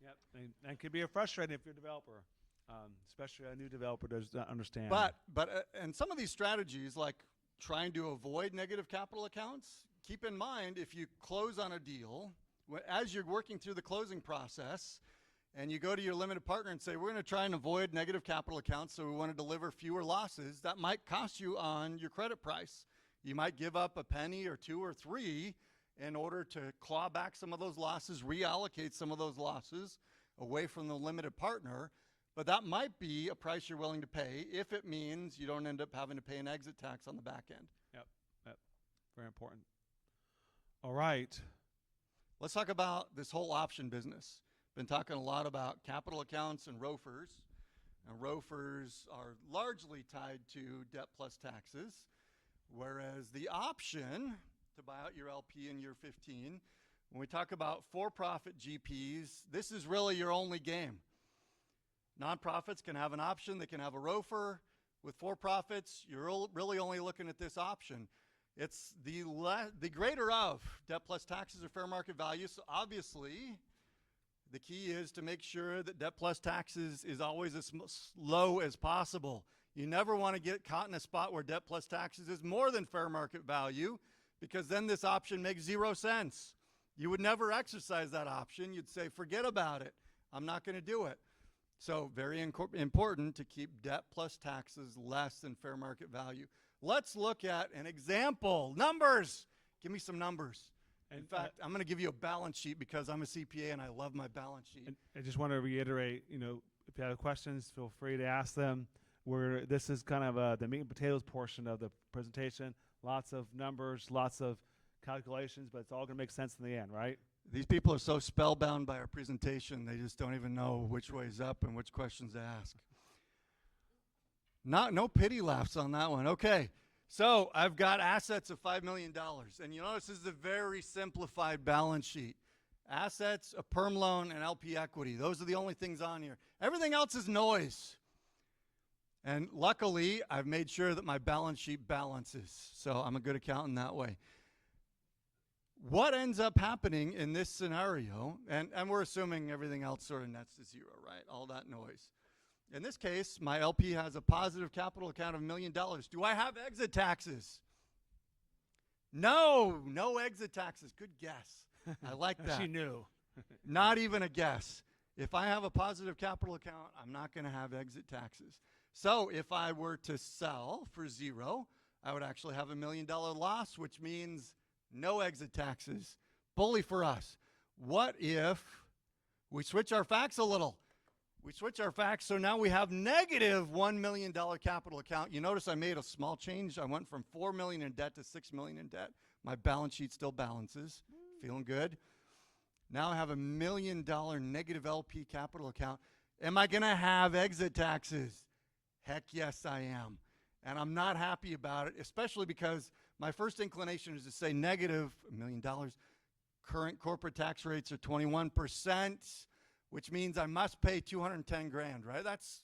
Yep, and it can be frustrating if you're a developer, especially a new developer does not understand. But and some of these strategies, like trying to avoid negative capital accounts, keep in mind if you close on a deal as you're working through the closing process and you go to your limited partner and say, we're going to try and avoid negative capital accounts, so we want to deliver fewer losses, that might cost you on your credit price. You might give up a penny or two or three in order to claw back some of those losses, reallocate some of those losses away from the limited partner. But that might be a price you're willing to pay if it means you don't end up having to pay an exit tax on the back end. Yep. Very important. All right. Let's talk about this whole option business. Been talking a lot about capital accounts and ROFRs. And ROFRs are largely tied to debt plus taxes, whereas the option to buy out your LP in year 15, when we talk about for-profit GPs, this is really your only game. Nonprofits can have an option, they can have a ROFR. With for-profits, you're really only looking at this option. It's the greater of debt plus taxes or fair market value. So obviously, the key is to make sure that debt plus taxes is always as low as possible. You never want to get caught in a spot where debt plus taxes is more than fair market value, because then this option makes 0 sense. You would never exercise that option. You'd say, forget about it. I'm not going to do it. So very important to keep debt plus taxes less than fair market value. Let's look at an example. Numbers. Give me some numbers. In fact, I'm going to give you a balance sheet because I'm a CPA and I love my balance sheet. And I just want to reiterate, if you have questions, feel free to ask them. This is kind of the meat and potatoes portion of the presentation. Lots of numbers, lots of calculations, but it's all going to make sense in the end, right? These people are so spellbound by our presentation, they just don't even know which way's up and which questions to ask. No pity laughs on that one. Okay, so I've got assets of $5 million. And you notice this is a very simplified balance sheet. Assets, a perm loan, and LP equity. Those are the only things on here. Everything else is noise. And luckily, I've made sure that my balance sheet balances. So I'm a good accountant that way. What ends up happening in this scenario, and we're assuming everything else sort of nets to 0, right? All that noise. In this case, my LP has a positive capital account of $1 million. Do I have exit taxes? No exit taxes. Good guess. I like that. She knew. Not even a guess. If I have a positive capital account, I'm not going to have exit taxes. So if I were to sell for 0, I would actually have $1 million loss, which means no exit taxes. Bully for us. What if we switch our facts a little? We switch our facts, so now we have negative $1 million capital account. You notice I made a small change. I went from $4 million in debt to $6 million in debt. My balance sheet still balances. Feeling good. Now I have $1 million negative LP capital account. Am I going to have exit taxes? Heck yes, I am. And I'm not happy about it, especially because my first inclination is to say negative $1 million. Current corporate tax rates are 21%, which means I must pay $210,000, right? That's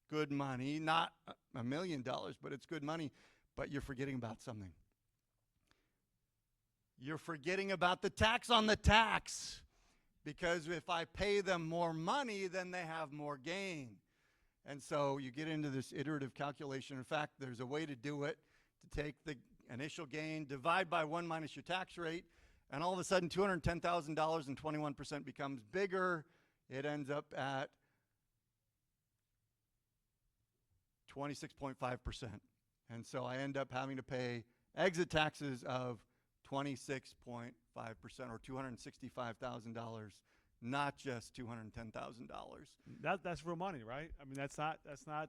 good money, not $1 million, but it's good money. But you're forgetting about something. You're forgetting about the tax on the tax, because if I pay them more money, then they have more gain. And so you get into this iterative calculation. In fact, there's a way to do it, to take the initial gain, divide by 1 minus your tax rate, and all of a sudden $210,000 and 21% becomes bigger. It ends up at 26.5%. And so I end up having to pay exit taxes of 26.5% or $265,000, not just $210,000. That's real money, right? I mean, that's not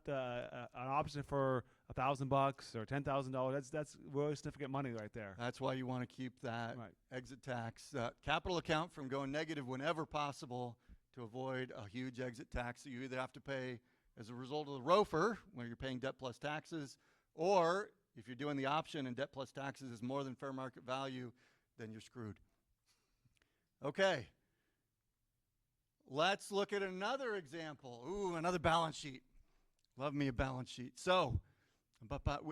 an option for $1,000 or $10,000. That's really significant money right there. That's why you want to keep that exit tax capital account from going negative whenever possible, to avoid a huge exit tax that you either have to pay as a result of the ROFR, where you're paying debt plus taxes, or if you're doing the option and debt plus taxes is more than fair market value, then you're screwed. Okay. Let's look at another example. Ooh, another balance sheet. Love me a balance sheet. So,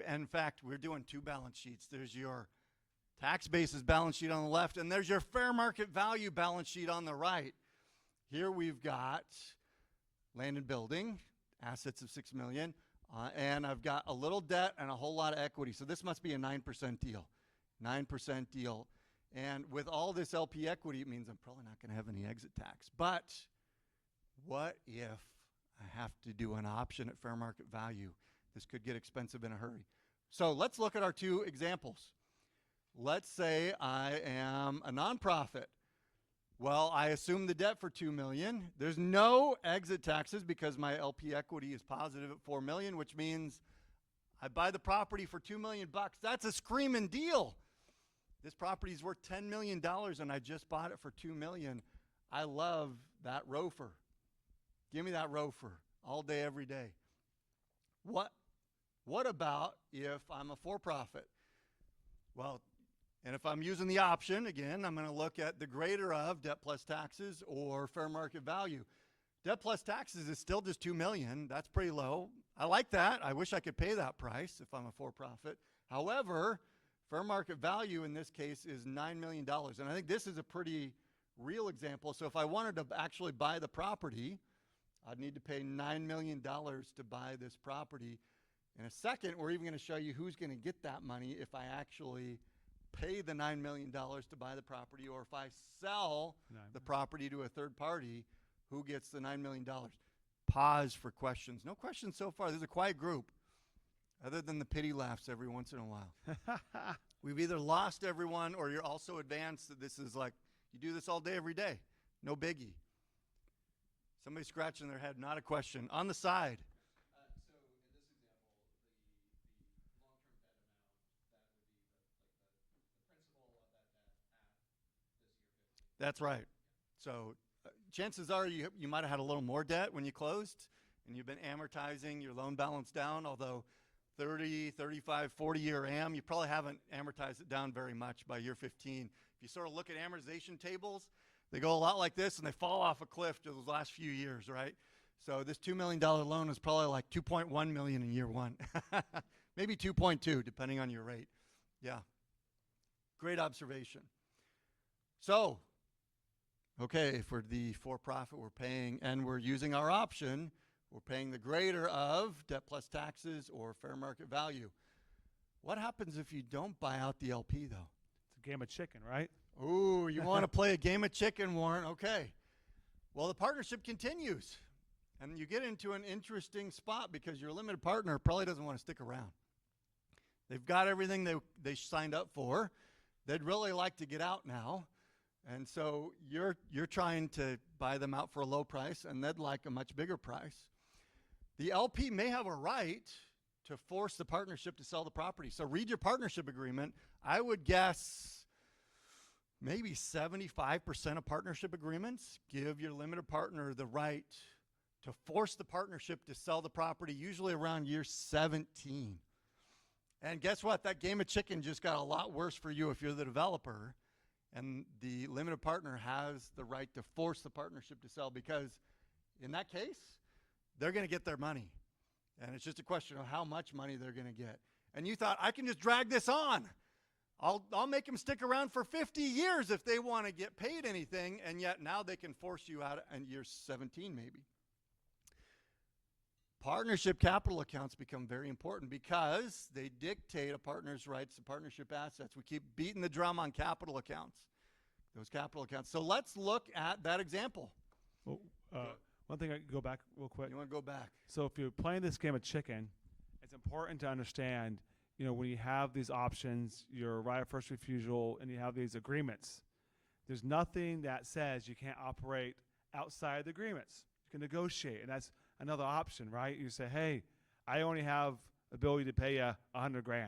in fact, we're doing 2 balance sheets. There's your tax basis balance sheet on the left, and there's your fair market value balance sheet on the right. Here we've got land and building, assets of $6 million, and I've got a little debt and a whole lot of equity. So this must be a 9% deal. 9% deal. And with all this LP equity, it means I'm probably not going to have any exit tax. But what if I have to do an option at fair market value? This could get expensive in a hurry. So let's look at our two examples. Let's say I am a nonprofit. Well, I assume the debt for $2 million. There's no exit taxes because my LP equity is positive at $4 million, which means I buy the property for $2 million. That's a screaming deal. This property is worth $10 million and I just bought it for $2 million. I love that ROFR. Give me that ROFR all day, every day. What about if I'm a for-profit? Well, and if I'm using the option, again, I'm going to look at the greater of debt plus taxes or fair market value. Debt plus taxes is still just $2 million. That's pretty low. I like that. I wish I could pay that price if I'm a for-profit. However, fair market value in this case is $9 million. And I think this is a pretty real example. So if I wanted to actually buy the property, I'd need to pay $9 million to buy this property. In a second, we're even going to show you who's going to get that money if I actually pay the $9 million to buy the property, or if I sell the property to a third party, who gets the $9 million. Pause for questions. No questions so far. This is a quiet group, other than the pity laughs every once in a while. We've either lost everyone or you're also advanced that this is like, you do this all day, every day. No biggie. Somebody scratching their head, not a question. On the side. That's right. So chances are you might have had a little more debt when you closed, and you've been amortizing your loan balance down, although 30, 35, 40-year AM, you probably haven't amortized it down very much by year 15. If you sort of look at amortization tables, they go a lot like this, and they fall off a cliff to those last few years, right? So this $2 million loan is probably like $2.1 million in year one. Maybe 2.2, depending on your rate. Yeah. Great observation. So, okay, for the for-profit, we're paying, and we're using our option, we're paying the greater of debt plus taxes or fair market value. What happens if you don't buy out the LP, though? It's a game of chicken, right? Ooh, you want to play a game of chicken, Warren? Okay. Well, the partnership continues, and you get into an interesting spot because your limited partner probably doesn't want to stick around. They've got everything they signed up for. They'd really like to get out now. And so you're trying to buy them out for a low price, and they'd like a much bigger price. The LP may have a right to force the partnership to sell the property. So read your partnership agreement. I would guess maybe 75% of partnership agreements give your limited partner the right to force the partnership to sell the property, usually around year 17. And guess what? That game of chicken just got a lot worse for you if you're the developer. And the limited partner has the right to force the partnership to sell, because in that case, they're going to get their money. And it's just a question of how much money they're going to get. And you thought, I can just drag this on. I'll make them stick around for 50 years if they want to get paid anything. And yet now they can force you out in year 17 maybe. Partnership capital accounts become very important because they dictate a partner's rights to partnership assets. We keep beating the drum on capital accounts, those capital accounts. So let's look at that example. Well, one thing, I can go back real quick. You want to go back? So if you're playing this game of chicken, it's important to understand, when you have these options, your right of first refusal, and you have these agreements, there's nothing that says you can't operate outside the agreements. You can negotiate, and that's another option, right? You say, hey, I only have ability to pay you $100,000.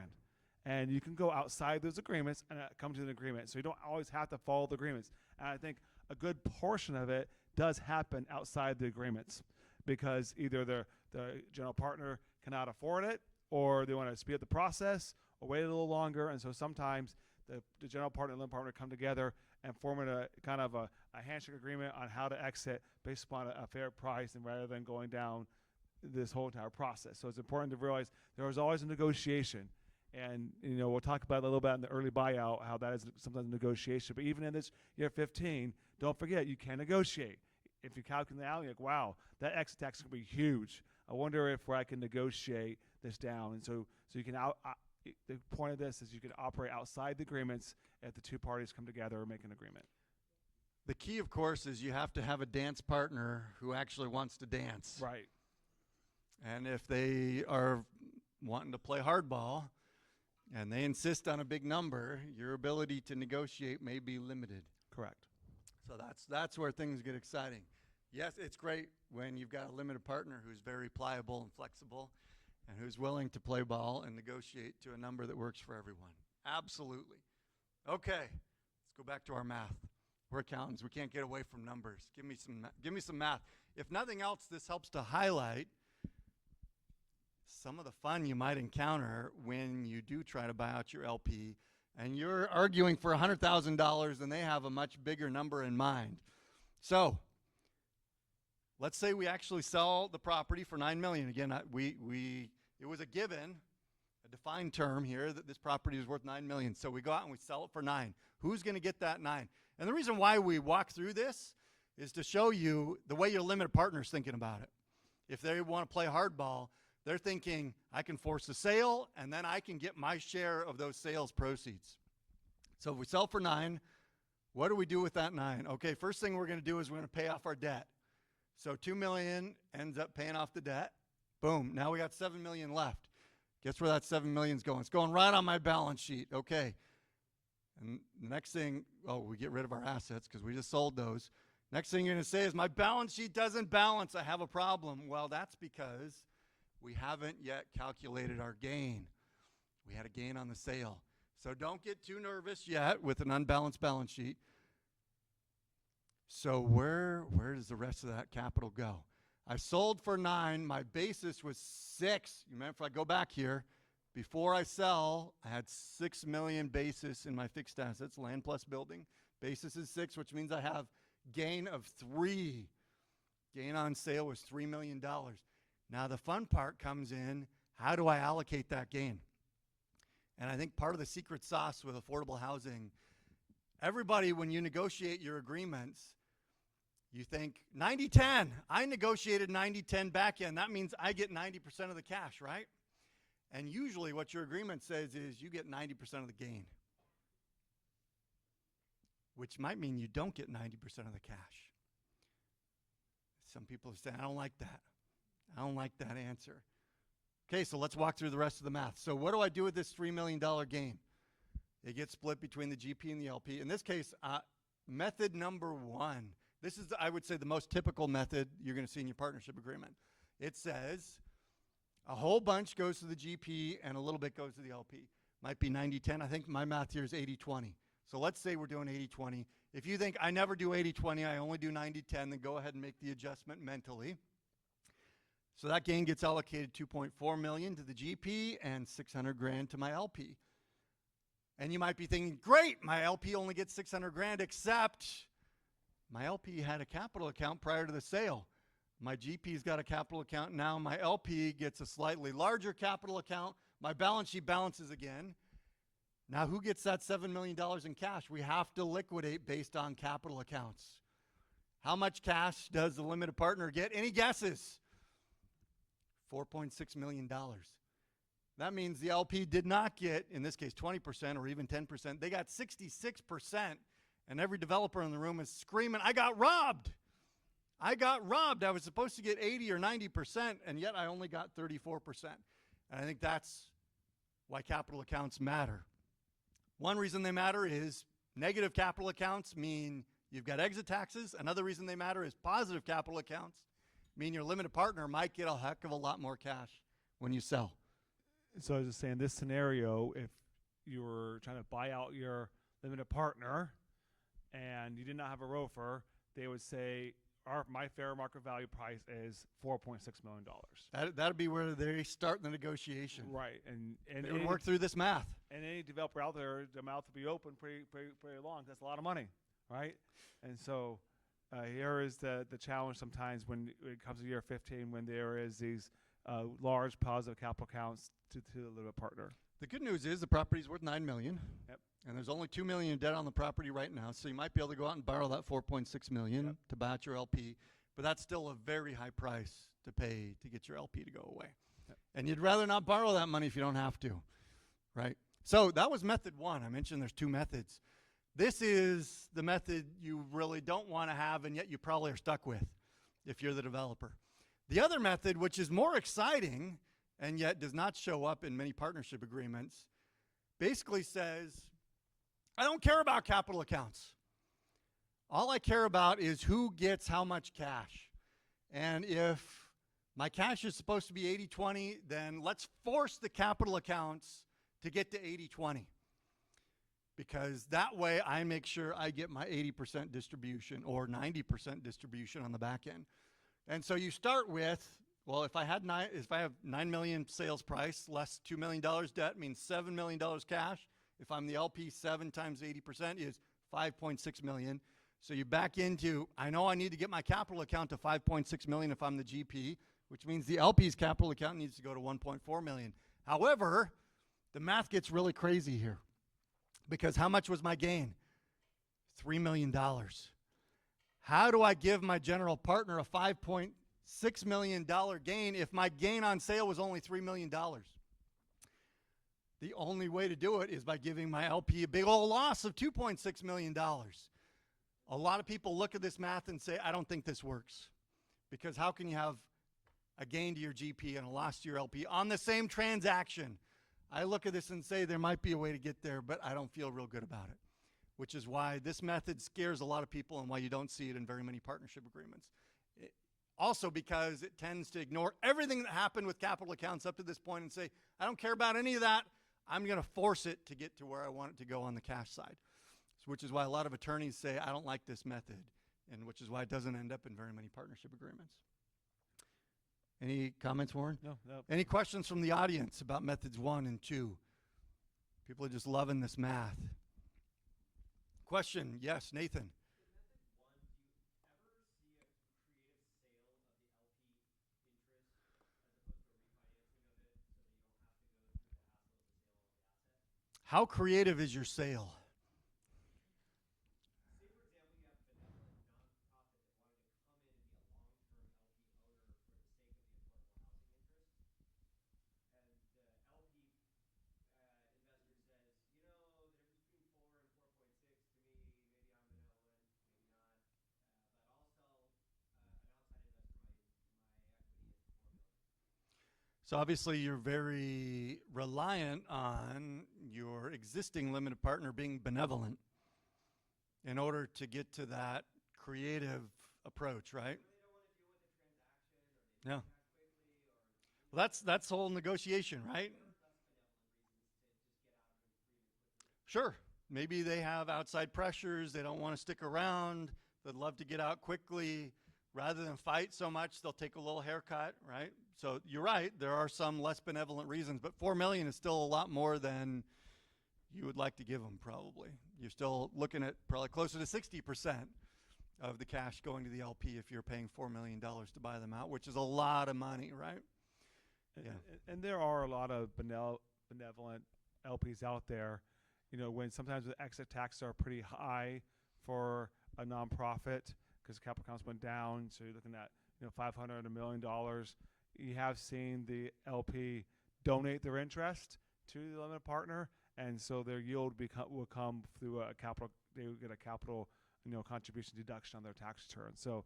And you can go outside those agreements and come to an agreement. So you don't always have to follow the agreements. And I think a good portion of it does happen outside the agreements, because either the general partner cannot afford it, or they want to speed up the process or wait a little longer. And so sometimes the general partner and limited partner come together and form a kind of a handshake agreement on how to exit based upon a fair price, and rather than going down this whole entire process. So it's important to realize there is always a negotiation. And, we'll talk about it a little bit in the early buyout, how that is sometimes a negotiation. But even in this year 15, don't forget, you can negotiate. If you calculate out, you're like, wow, that exit tax is going to be huge. I wonder if I can negotiate this down. And so you can the point of this is you can operate outside the agreements if the two parties come together and make an agreement. The key, of course, is you have to have a dance partner who actually wants to dance. Right. And if they are wanting to play hardball and they insist on a big number, your ability to negotiate may be limited. Correct. So that's where things get exciting. Yes, it's great when you've got a limited partner who's very pliable and flexible and who's willing to play ball and negotiate to a number that works for everyone. Absolutely. Okay, let's go back to our math. We're accountants. We can't get away from numbers. Give me some math. If nothing else, this helps to highlight some of the fun you might encounter when you do try to buy out your LP and you're arguing for $100,000 and they have a much bigger number in mind. So let's say we actually sell the property for $9 million. Again, it was a given, a defined term here that this property is worth $9 million. So we go out and we sell it for $9 million. Who's going to get that $9 million? And the reason why we walk through this is to show you the way your limited partner's thinking about it. If they want to play hardball, they're thinking, I can force a sale, and then I can get my share of those sales proceeds. So if we sell for $9 million, what do we do with that $9 million? Okay, first thing we're going to do is we're going to pay off our debt. So $2 million ends up paying off the debt. Boom, now we got $7 million left. Guess where that $7 million's going? It's going right on my balance sheet. Okay. And the next thing, we get rid of our assets because we just sold those. Next thing you're going to say is, my balance sheet doesn't balance. I have a problem. Well, that's because we haven't yet calculated our gain. We had a gain on the sale. So don't get too nervous yet with an unbalanced balance sheet. So where does the rest of that capital go? I sold for $9 million. My basis was $6 million. You remember, if I go back here, before I sell, I had $6 million basis in my fixed assets, land plus building. Basis is $6 million, which means I have gain of $3 million. Gain on sale was $3 million. Now the fun part comes in, how do I allocate that gain? And I think part of the secret sauce with affordable housing, everybody, when you negotiate your agreements, you think 90-10. I negotiated 90-10 back end. That means I get 90% of the cash, right? And usually what your agreement says is you get 90% of the gain, which might mean you don't get 90% of the cash. Some people are saying, I don't like that. I don't like that answer. Okay, so let's walk through the rest of the math. So what do I do with this $3 million gain? It gets split between the GP and the LP. In this case, method number one, this is, I would say, the most typical method you're going to see in your partnership agreement. It says a whole bunch goes to the GP and a little bit goes to the LP. Might be 90-10. I think my math here is 80-20. So let's say we're doing 80-20. If you think I never do 80-20, I only do 90-10, then go ahead and make the adjustment mentally. So that gain gets allocated $2.4 million to the GP and $600,000 to my LP. And you might be thinking, great, my LP only gets $600,000, except my LP had a capital account prior to the sale. My GP's got a capital account now. My LP gets a slightly larger capital account. My balance sheet balances again. Now, who gets that $7 million in cash? We have to liquidate based on capital accounts. How much cash does the limited partner get? Any guesses? $4.6 million. That means the LP did not get, in this case, 20% or even 10%. They got 66%, and every developer in the room is screaming, I got robbed. I got robbed. I was supposed to get 80 or 90%, and yet I only got 34%. And I think that's why capital accounts matter. One reason they matter is negative capital accounts mean you've got exit taxes. Another reason they matter is positive capital accounts mean your limited partner might get a heck of a lot more cash when you sell. So I was just saying, this scenario, if you were trying to buy out your limited partner and you did not have a ROFR, they would say, my fair market value price is $4.6 million. That'd be where they start the negotiation. Right, and they would work through this math. And any developer out there, the mouth will be open pretty long. That's a lot of money, right? And so here is the challenge sometimes when it comes to year 15, when there is these large positive capital accounts to the limited partner. The good news is the property's worth $9 million. Yep. And there's only $2 million in debt on the property right now, so you might be able to go out and borrow that $4.6 million to buy out your LP, but that's still a very high price to pay to get your LP to go away. Yep. And you'd rather not borrow that money if you don't have to. right? So that was method one. I mentioned there's two methods. This is the method you really don't want to have, and yet you probably are stuck with if you're the developer. The other method, which is more exciting and yet does not show up in many partnership agreements, basically says, I don't care about capital accounts. All I care about is who gets how much cash. And if my cash is supposed to be 80-20, then let's force the capital accounts to get to 80-20. Because that way I make sure I get my 80% distribution or 90% distribution on the back end. And so you start with, well, if I have $9 million sales price less $2 million debt means $7 million cash. If I'm the LP, 7 times 80% is $5.6 million. So you back into, I know I need to get my capital account to $5.6 million if I'm the GP, which means the LP's capital account needs to go to $1.4 million. However, the math gets really crazy here because how much was my gain? $3 million. How do I give my general partner a $5.6 million gain if my gain on sale was only $3 million? The only way to do it is by giving my LP a big old loss of $2.6 million. A lot of people look at this math and say, I don't think this works. Because how can you have a gain to your GP and a loss to your LP on the same transaction? I look at this and say there might be a way to get there, but I don't feel real good about it. Which is why this method scares a lot of people and why you don't see it in very many partnership agreements. Also because it tends to ignore everything that happened with capital accounts up to this point and say, I don't care about any of that. I'm going to force it to get to where I want it to go on the cash side. Which is why a lot of attorneys say, I don't like this method, and which is why it doesn't end up in very many partnership agreements. Any comments, Warren? No. Any questions from the audience about methods 1 and 2? People are just loving this math. Question, yes, Nathan. How creative is your sale? So obviously you're very reliant on your existing limited partner being benevolent in order to get to that creative approach, right? Yeah. Well, that's the whole negotiation, right? Sure. Maybe they have outside pressures. They don't want to stick around. They'd love to get out quickly. Rather than fight so much, they'll take a little haircut, right? So you're right. There are some less benevolent reasons, but $4 million is still a lot more than you would like to give them, probably. You're still looking at probably closer to 60% of the cash going to the LP if you're paying $4 million to buy them out, which is a lot of money, right? Yeah. And there are a lot of benevolent LPs out there. You know, when sometimes the exit taxes are pretty high for a nonprofit because capital accounts went down, so you're looking at $500, $1 million. You have seen the LP donate their interest to the limited partner, and so their yield will come through a capital. They will get a capital contribution deduction on their tax return. So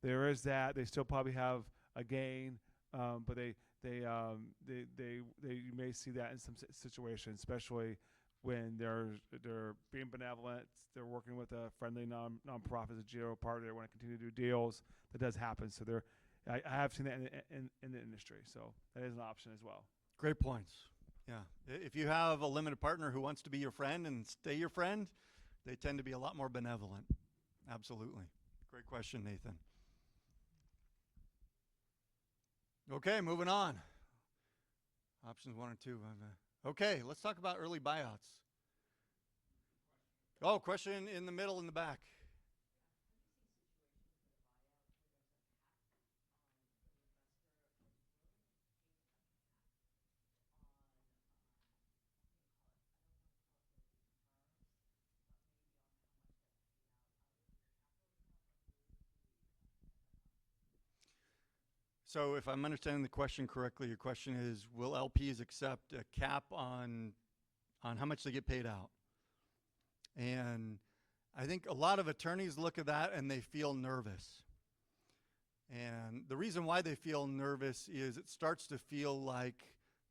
there is that. They still probably have a gain, but you may see that in some situations, especially when they're being benevolent, they're working with a friendly nonprofit, a GO partner, they want to continue to do deals. That does happen. So I have seen that in the industry. So that is an option as well. Great points. Yeah. If you have a limited partner who wants to be your friend and stay your friend, they tend to be a lot more benevolent. Absolutely. Great question, Nathan. Okay, moving on. Options 1 and 2. Okay, let's talk about early buyouts. Oh, question in the middle in the back. So if I'm understanding the question correctly, your question is, will LPs accept a cap on how much they get paid out? And I think a lot of attorneys look at that and they feel nervous. And the reason why they feel nervous is it starts to feel like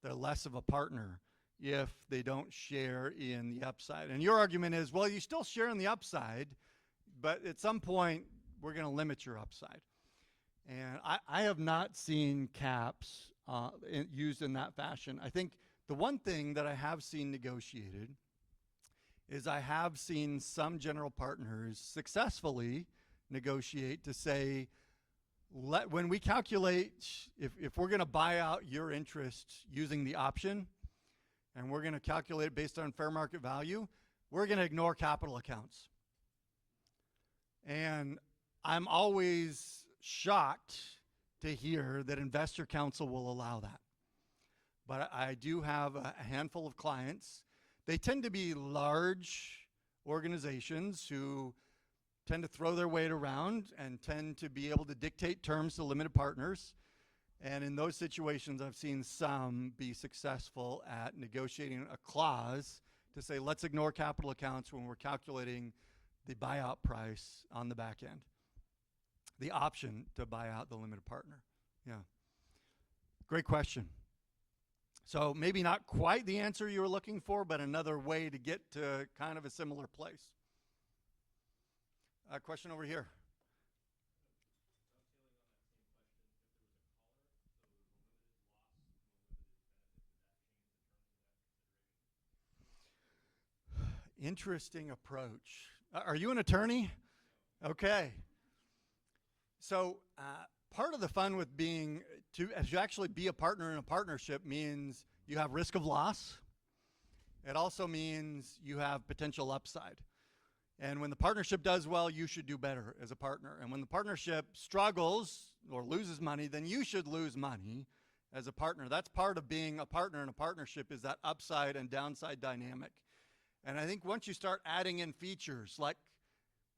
they're less of a partner if they don't share in the upside. And your argument is, well, you still share in the upside, but at some point, we're going to limit your upside. And I have not seen caps used in that fashion. I think the one thing that I have seen negotiated is I have seen some general partners successfully negotiate to say, when we calculate, if we're going to buy out your interest using the option, and we're going to calculate it based on fair market value, we're going to ignore capital accounts. And I'm always shocked to hear that investor counsel will allow that. But I do have a handful of clients. They tend to be large organizations who tend to throw their weight around and tend to be able to dictate terms to limited partners. And in those situations, I've seen some be successful at negotiating a clause to say, let's ignore capital accounts when we're calculating the buyout price on the back end. The option to buy out the limited partner. Yeah. Great question. So maybe not quite the answer you were looking for, but another way to get to kind of a similar place. A question over here. Interesting approach. Are you an attorney? Okay. So part of the fun with being, as you actually be a partner in a partnership means you have risk of loss. It also means you have potential upside. And when the partnership does well, you should do better as a partner. And when the partnership struggles or loses money, then you should lose money as a partner. That's part of being a partner in a partnership, is that upside and downside dynamic. And I think once you start adding in features like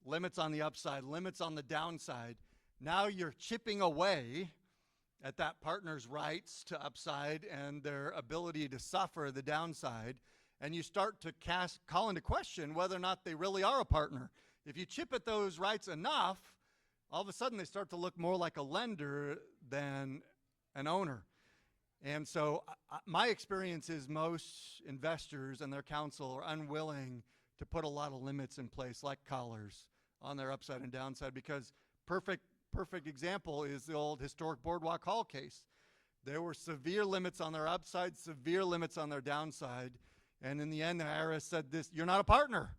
limits on the upside, limits on the downside, now you're chipping away at that partner's rights to upside and their ability to suffer the downside. And you start to call into question whether or not they really are a partner. If you chip at those rights enough, all of a sudden they start to look more like a lender than an owner. And so my experience is most investors and their counsel are unwilling to put a lot of limits in place, like collars on their upside and downside, because perfect example is the old historic Boardwalk Hall case. There were severe limits on their upside, severe limits on their downside. And in the end, the IRS said this: you're not a partner.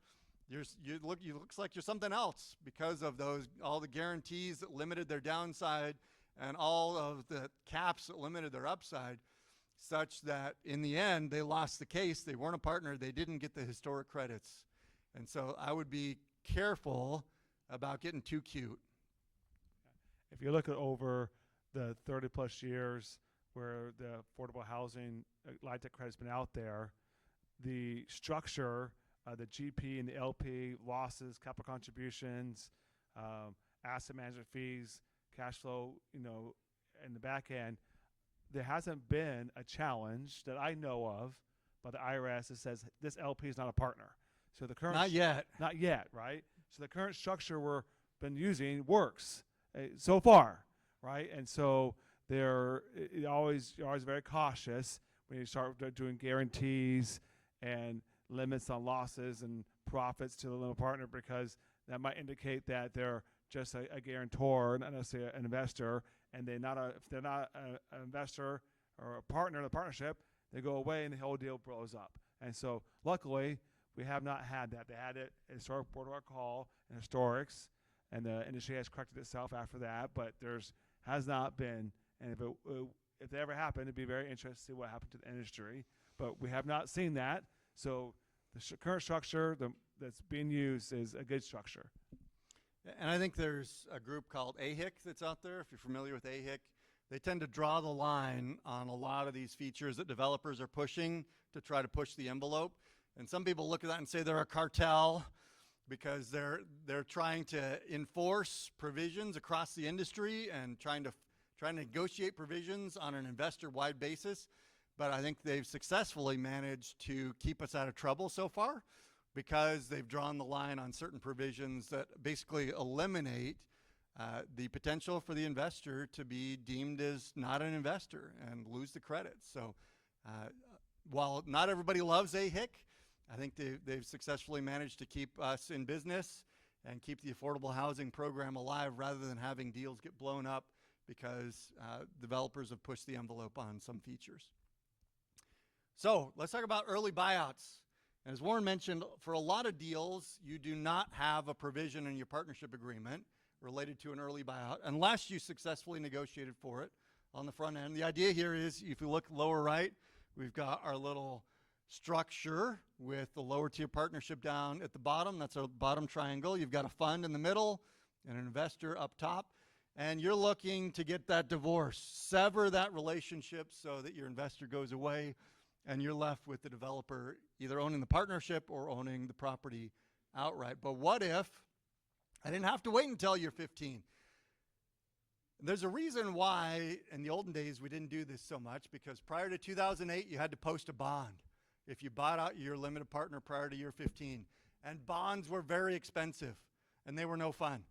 You looks like you're something else, because of all the guarantees that limited their downside and all of the caps that limited their upside, such that in the end, they lost the case. They weren't a partner. They didn't get the historic credits. And so I would be careful about getting too cute. If you look at over the 30 plus years where the affordable housing LIHTC credit's been out there, the structure, the GP and the LP, losses, capital contributions, asset management fees, cash flow, in the back end, there hasn't been a challenge that I know of by the IRS that says this LP is not a partner. So the current Not yet, right? So the current structure we've been using works so far, right? And so you're always very cautious when you start doing guarantees and limits on losses and profits to the limited partner, because that might indicate that they're just a guarantor, not necessarily an investor, and if they're not an investor or a partner in the partnership, they go away and the whole deal blows up. And so luckily, we have not had that. They had it at Historic Boardwalk Hall and Historics, and the industry has corrected itself after that, but has not been, and if it ever happened, it'd be very interesting to see what happened to the industry. But we have not seen that. So the current structure that's being used is a good structure. And I think there's a group called AHIC that's out there. If you're familiar with AHIC, they tend to draw the line on a lot of these features that developers are pushing to try to push the envelope. And some people look at that and say they're a cartel because they're trying to enforce provisions across the industry and trying trying to negotiate provisions on an investor-wide basis, but I think they've successfully managed to keep us out of trouble so far because they've drawn the line on certain provisions that basically eliminate the potential for the investor to be deemed as not an investor and lose the credits. So while not everybody loves AHIC, I think they've successfully managed to keep us in business and keep the affordable housing program alive rather than having deals get blown up because developers have pushed the envelope on some features. So let's talk about early buyouts. And as Warren mentioned, for a lot of deals, you do not have a provision in your partnership agreement related to an early buyout unless you successfully negotiated for it on the front end. The idea here is, if you look lower right, we've got our little structure with the lower tier partnership down at the bottom. That's our bottom triangle. You've got a fund in the middle and an investor up top. And you're looking to get that divorce, sever that relationship so that your investor goes away and you're left with the developer either owning the partnership or owning the property outright. But what if I didn't have to wait until you're 15? There's a reason why in the olden days we didn't do this so much, because prior to 2008 you had to post a bond if you bought out your limited partner prior to year 15. And bonds were very expensive and they were no fun.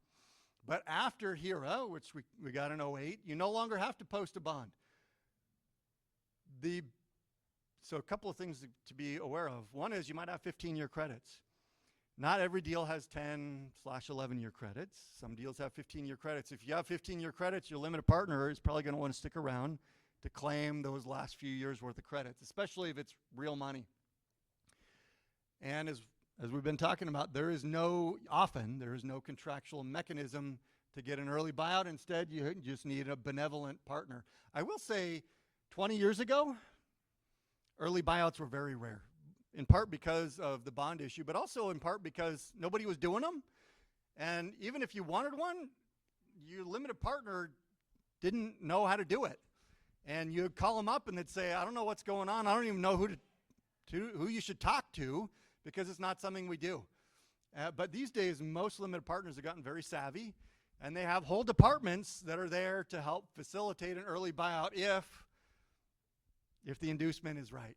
But after HERA, which we got in 08, you no longer have to post a bond. So a couple of things to be aware of. One is you might have 15-year credits. Not every deal has 10/11-year credits. Some deals have 15-year credits. If you have 15-year credits, your limited partner is probably going to want to stick around to claim those last few years worth of credits, especially if it's real money. And as we've been talking about, there is no contractual mechanism to get an early buyout. Instead, you just need a benevolent partner. I will say 20 years ago, early buyouts were very rare, in part because of the bond issue, but also in part because nobody was doing them. And even if you wanted one, your limited partner didn't know how to do it. And you'd call them up and they'd say, I don't know what's going on. I don't even know who you should talk to, because it's not something we do. But these days, most limited partners have gotten very savvy, and they have whole departments that are there to help facilitate an early buyout if the inducement is right.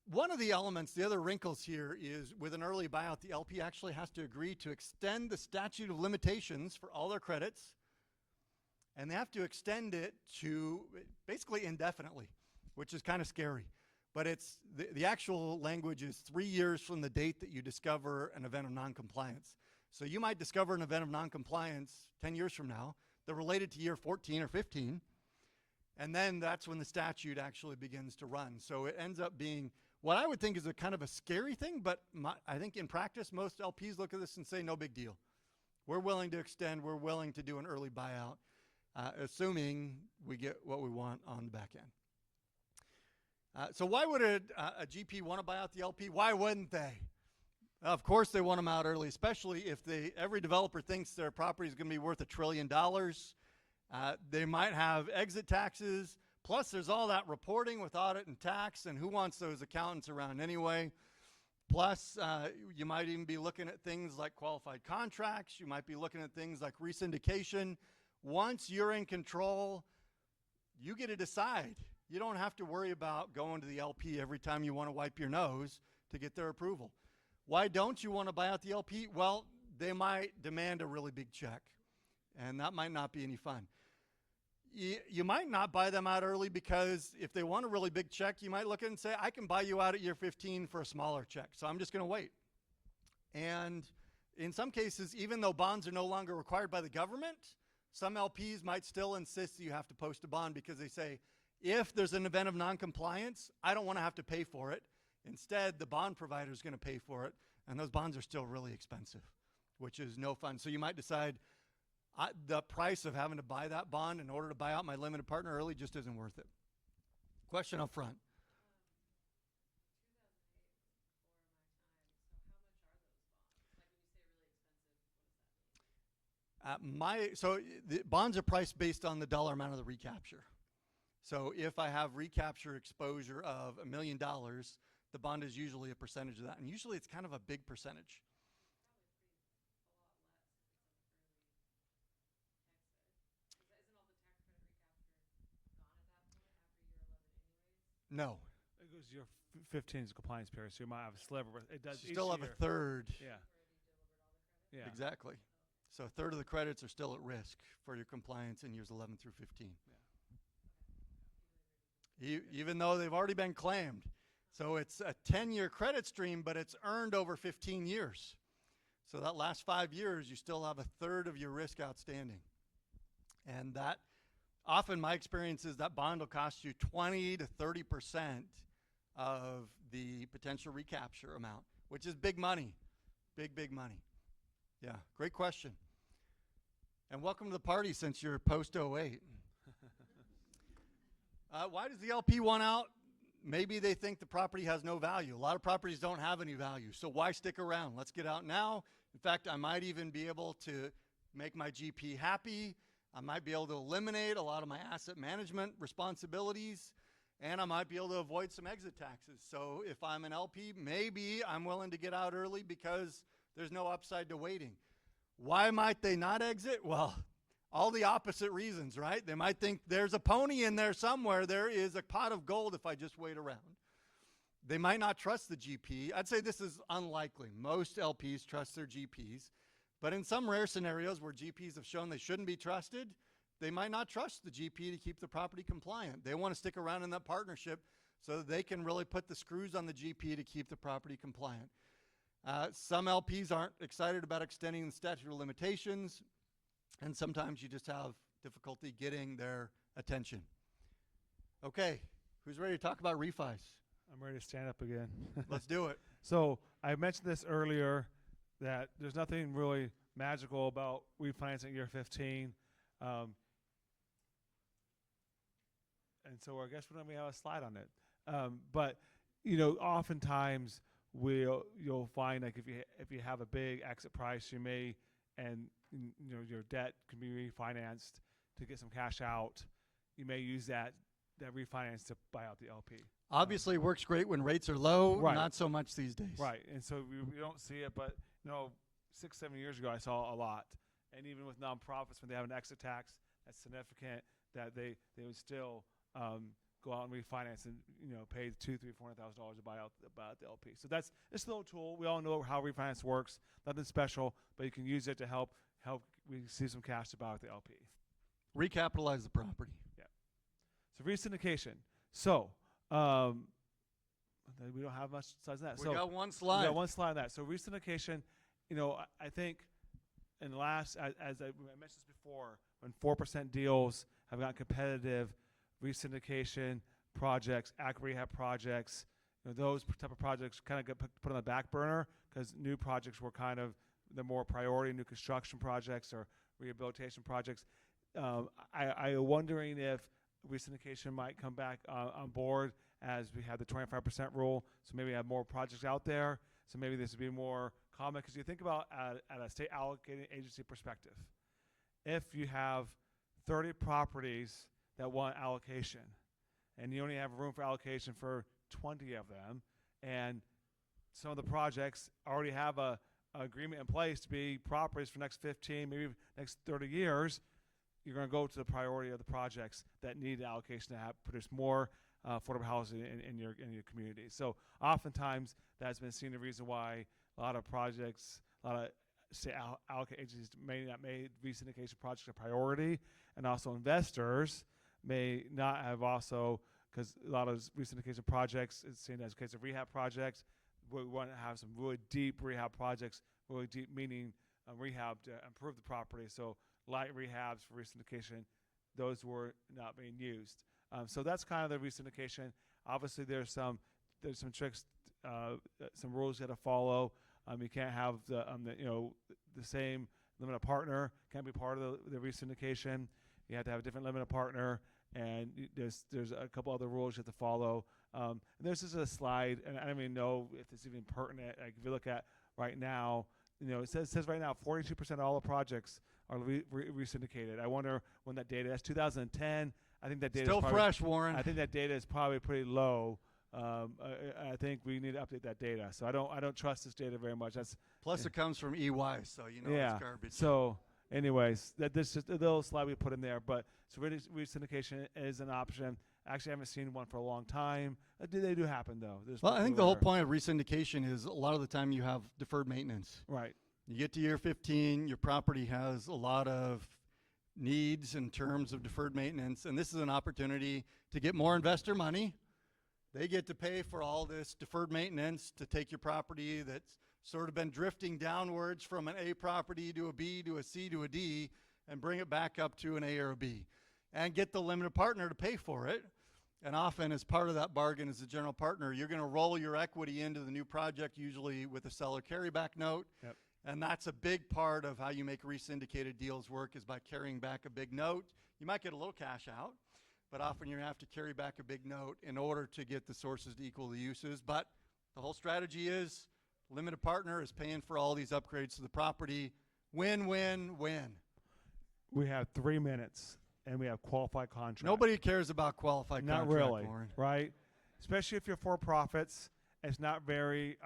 One of the elements, the other wrinkles here, is with an early buyout, the LP actually has to agree to extend the statute of limitations for all their credits, and they have to extend it to basically indefinitely, which is kind of scary. But it's the actual language is 3 years from the date that you discover an event of noncompliance. So you might discover an event of noncompliance 10 years from now that related to year 14 or 15, and then that's when the statute actually begins to run. So it ends up being what I would think is a kind of a scary thing, but I think in practice most LPs look at this and say, no big deal. We're willing to extend, we're willing to do an early buyout, assuming we get what we want on the back end. So why would a GP want to buy out the LP? Why wouldn't they? Of course they want them out early, especially if every developer thinks their property is going to be worth $1 trillion. They might have exit taxes, plus there's all that reporting with audit and tax, and who wants those accountants around anyway? Plus, you might even be looking at things like qualified contracts. You might be looking at things like resyndication. Once you're in control, you get to decide. You don't have to worry about going to the LP every time you want to wipe your nose to get their approval. Why don't you want to buy out the LP? Well, they might demand a really big check, and that might not be any fun. You might not buy them out early because if they want a really big check, you might look at it and say, I can buy you out at year 15 for a smaller check, so I'm just going to wait. And in some cases, even though bonds are no longer required by the government, some LPs might still insist that you have to post a bond because they say, if there's an event of noncompliance, I don't want to have to pay for it. Instead, the bond provider is going to pay for it, and those bonds are still really expensive, which is no fun. So you might decide the price of having to buy that bond in order to buy out my limited partner early just isn't worth it. Question up front. So the bonds are priced based on the dollar amount of the recapture. So if I have recapture exposure of $1 million, the bond is usually a percentage of that. And usually it's kind of a big percentage. No. It goes your 15 is a compliance period, so you might have a sliver. It does. You still have a third. Yeah. Yeah. Exactly. So a third of the credits are still at risk for your compliance in years 11 through 15. Yeah. Even though they've already been claimed. So it's a 10-year credit stream, but it's earned over 15 years. So that last 5 years, you still have a third of your risk outstanding. And that, often my experience is that bond will cost you 20 to 30% of the potential recapture amount, which is big money. Big, big money. Yeah, great question. And welcome to the party since you're post-08. Why does the LP want out? Maybe they think the property has no value. A lot of properties don't have any value, so why stick around? Let's get out now. In fact, I might even be able to make my GP happy. I might be able to eliminate a lot of my asset management responsibilities, and I might be able to avoid some exit taxes. So if I'm an LP, maybe I'm willing to get out early because there's no upside to waiting. Why might they not exit? Well, all the opposite reasons, right? They might think there's a pony in there somewhere. There is a pot of gold if I just wait around. They might not trust the GP. I'd say this is unlikely. Most LPs trust their GPs. But in some rare scenarios where GPs have shown they shouldn't be trusted, they might not trust the GP to keep the property compliant. They want to stick around in that partnership so that they can really put the screws on the GP to keep the property compliant. Some LPs aren't excited about extending the statute of limitations, and sometimes you just have difficulty getting their attention. Okay, who's ready to talk about refis? I'm ready to stand up again. Let's do it. So I mentioned this earlier that there's nothing really magical about refinancing year 15. And so I guess we don't have a slide on it. But, you know, oftentimes you'll find like if you have a big exit price, you may, and you know your debt can be refinanced to get some cash out. You may use that refinance to buy out the LP. Obviously, it works great when rates are low. Right. Not so much these days. Right, and so we don't see it, but you know, 6-7 years ago I saw a lot, and even with nonprofits when they have an exit tax that's significant, that they would still go out and refinance and pay $200,000-$400,000 to buy out the LP. So it's a little tool. We all know how refinance works. Nothing special, but you can use it to help we see some cash to buy out the LP. Recapitalize the property. Yeah. So resyndication. So we don't have much besides that. We got one slide. We got one slide on that. So resyndication, I think in the last, as I mentioned this before, when 4% deals have gotten competitive, resyndication projects, ACC rehab projects, those type of projects kind of get put on the back burner because new projects were kind of the more priority, new construction projects or rehabilitation projects. I'm wondering if resyndication might come back on board as we have the 25% rule. So maybe have more projects out there. So maybe this would be more common because you think about at a state allocating agency perspective. If you have 30 properties that want allocation and you only have room for allocation for 20 of them, and some of the projects already have a agreement in place to be properties for the next 15, maybe next 30 years, you're going to go to the priority of the projects that need allocation to produce more affordable housing in your community. So oftentimes that's been seen the reason why a lot of projects, a lot of state allocate agencies may not make resyndication projects a priority, and also investors may not have also, because a lot of resyndication projects is seen as a case of rehab projects. We want to have some really deep rehab projects, really deep meaning rehab to improve the property. So light rehabs for resyndication, those were not being used. So that's kind of the resyndication. Obviously, there's some tricks, some rules you got to follow. You can't have the same limited partner can't be part of the resyndication. You have to have a different limited partner, and there's a couple other rules you have to follow. And there's just a slide, and I don't even know if it's even pertinent. Like if you look at right now, it says right now 42% of all the projects are resyndicated. I wonder when that data. That's 2010. I think that data still is probably, fresh, Warren. I think that data is probably pretty low. I think we need to update that data. So I don't trust this data very much. Plus it comes from EY, so it's garbage. So anyways, that's just a little slide we put in there. But so resyndication is an option. Actually, I haven't seen one for a long time. They do happen, though. Well, I think the whole point of resyndication is a lot of the time you have deferred maintenance. Right. You get to year 15, your property has a lot of needs in terms of deferred maintenance, and this is an opportunity to get more investor money. They get to pay for all this deferred maintenance to take your property that's sort of been drifting downwards from an A property to a B to a C to a D and bring it back up to an A or a B, and get the limited partner to pay for it. And often, as part of that bargain as a general partner, you're going to roll your equity into the new project, usually with a seller carryback note. Yep. And that's a big part of how you make resyndicated deals work, is by carrying back a big note. You might get a little cash out, but often you're going to have to carry back a big note in order to get the sources to equal the uses. But the whole strategy is limited partner is paying for all these upgrades to the property. Win, win, win. We have 3 minutes, and we have qualified contract. Nobody cares about qualified Not contract, really, Warren. right? Especially if you're for profits. It's not very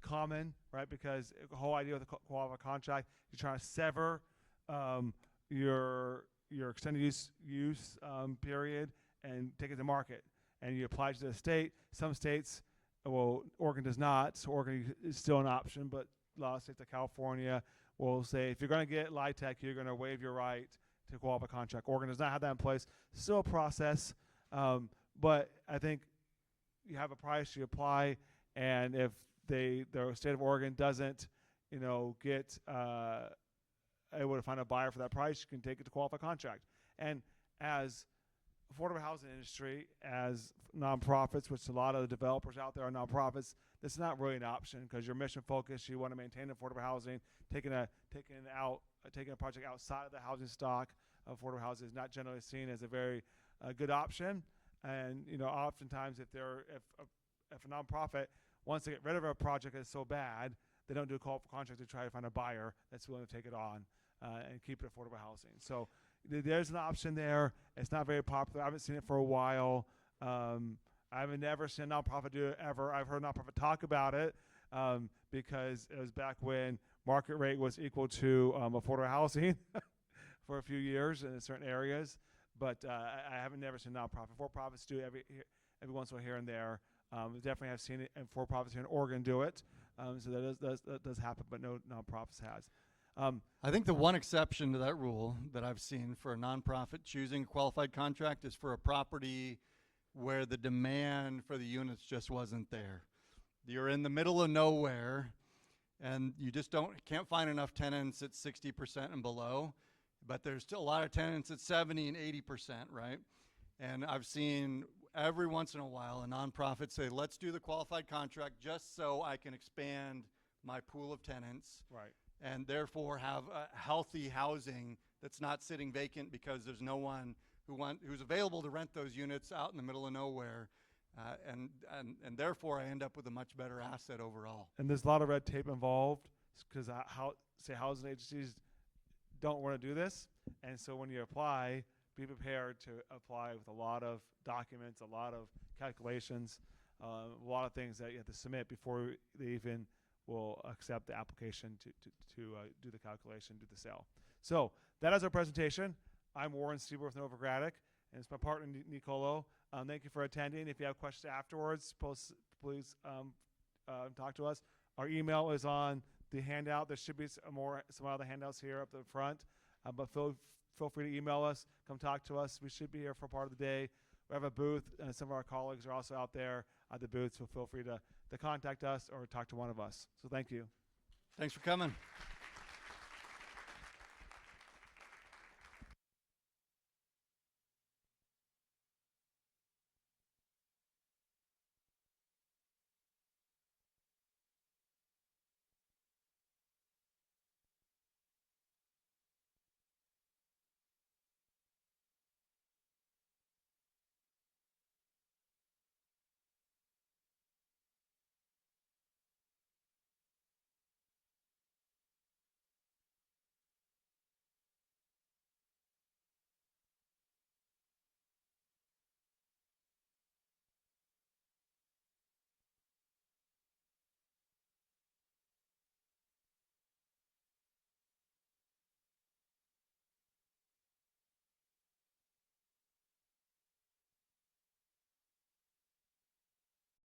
common, right? Because the whole idea with a qualified contract, you're trying to sever your extended use period and take it to market. And you apply to the state. Some states, well, Oregon does not, so Oregon is still an option, but a lot of states like California will say, if you're going to get LIHTC, you're going to waive your right to qualify contract. Oregon does not have that in place. Still a process, but I think you have a price, you apply, and if the state of Oregon doesn't, get able to find a buyer for that price, you can take it to qualify contract. And as affordable housing industry, as nonprofits, which a lot of the developers out there are nonprofits, this is not really an option because you're mission focused. You want to maintain affordable housing. Taking a project outside of the housing stock of affordable housing is not generally seen as a very good option. And oftentimes if a nonprofit wants to get rid of a project that's so bad, they don't do a call for contract to try to find a buyer that's willing to take it on and keep it affordable housing. So there's an option there. It's not very popular. I haven't seen it for a while. I have never seen a nonprofit do it ever. I've heard a nonprofit talk about it because it was back when market rate was equal to affordable housing for a few years in certain areas. But I haven't never seen a nonprofit. For-profits do every once in a while here and there. Definitely have seen it, and for-profits here in Oregon do it. So that does happen, but no nonprofits has. I think the one exception to that rule that I've seen for a nonprofit choosing a qualified contract is for a property where the demand for the units just wasn't there. You're in the middle of nowhere, and you just can't find enough tenants at 60% and below, but there's still a lot of tenants at 70 and 80%, right? And I've seen every once in a while a nonprofit say, let's do the qualified contract just so I can expand my pool of tenants. Right. And therefore have a healthy housing that's not sitting vacant because there's no one who's available to rent those units out in the middle of nowhere. And therefore I end up with a much better asset overall. And there's a lot of red tape involved because housing agencies don't want to do this. And so when you apply, be prepared to apply with a lot of documents, a lot of calculations, a lot of things that you have to submit before they even will accept the application to do the calculation, do the sale. So that is our presentation. I'm Warren Sebra with Novogradac, and it's my partner, Nicolo. Thank you for attending. If you have questions afterwards, please talk to us. Our email is on the handout. There should be some other handouts here up the front, but feel free to email us. Come talk to us. We should be here for part of the day. We have a booth, and some of our colleagues are also out there at the booth, so feel free to contact us or talk to one of us. So thank you. Thanks for coming.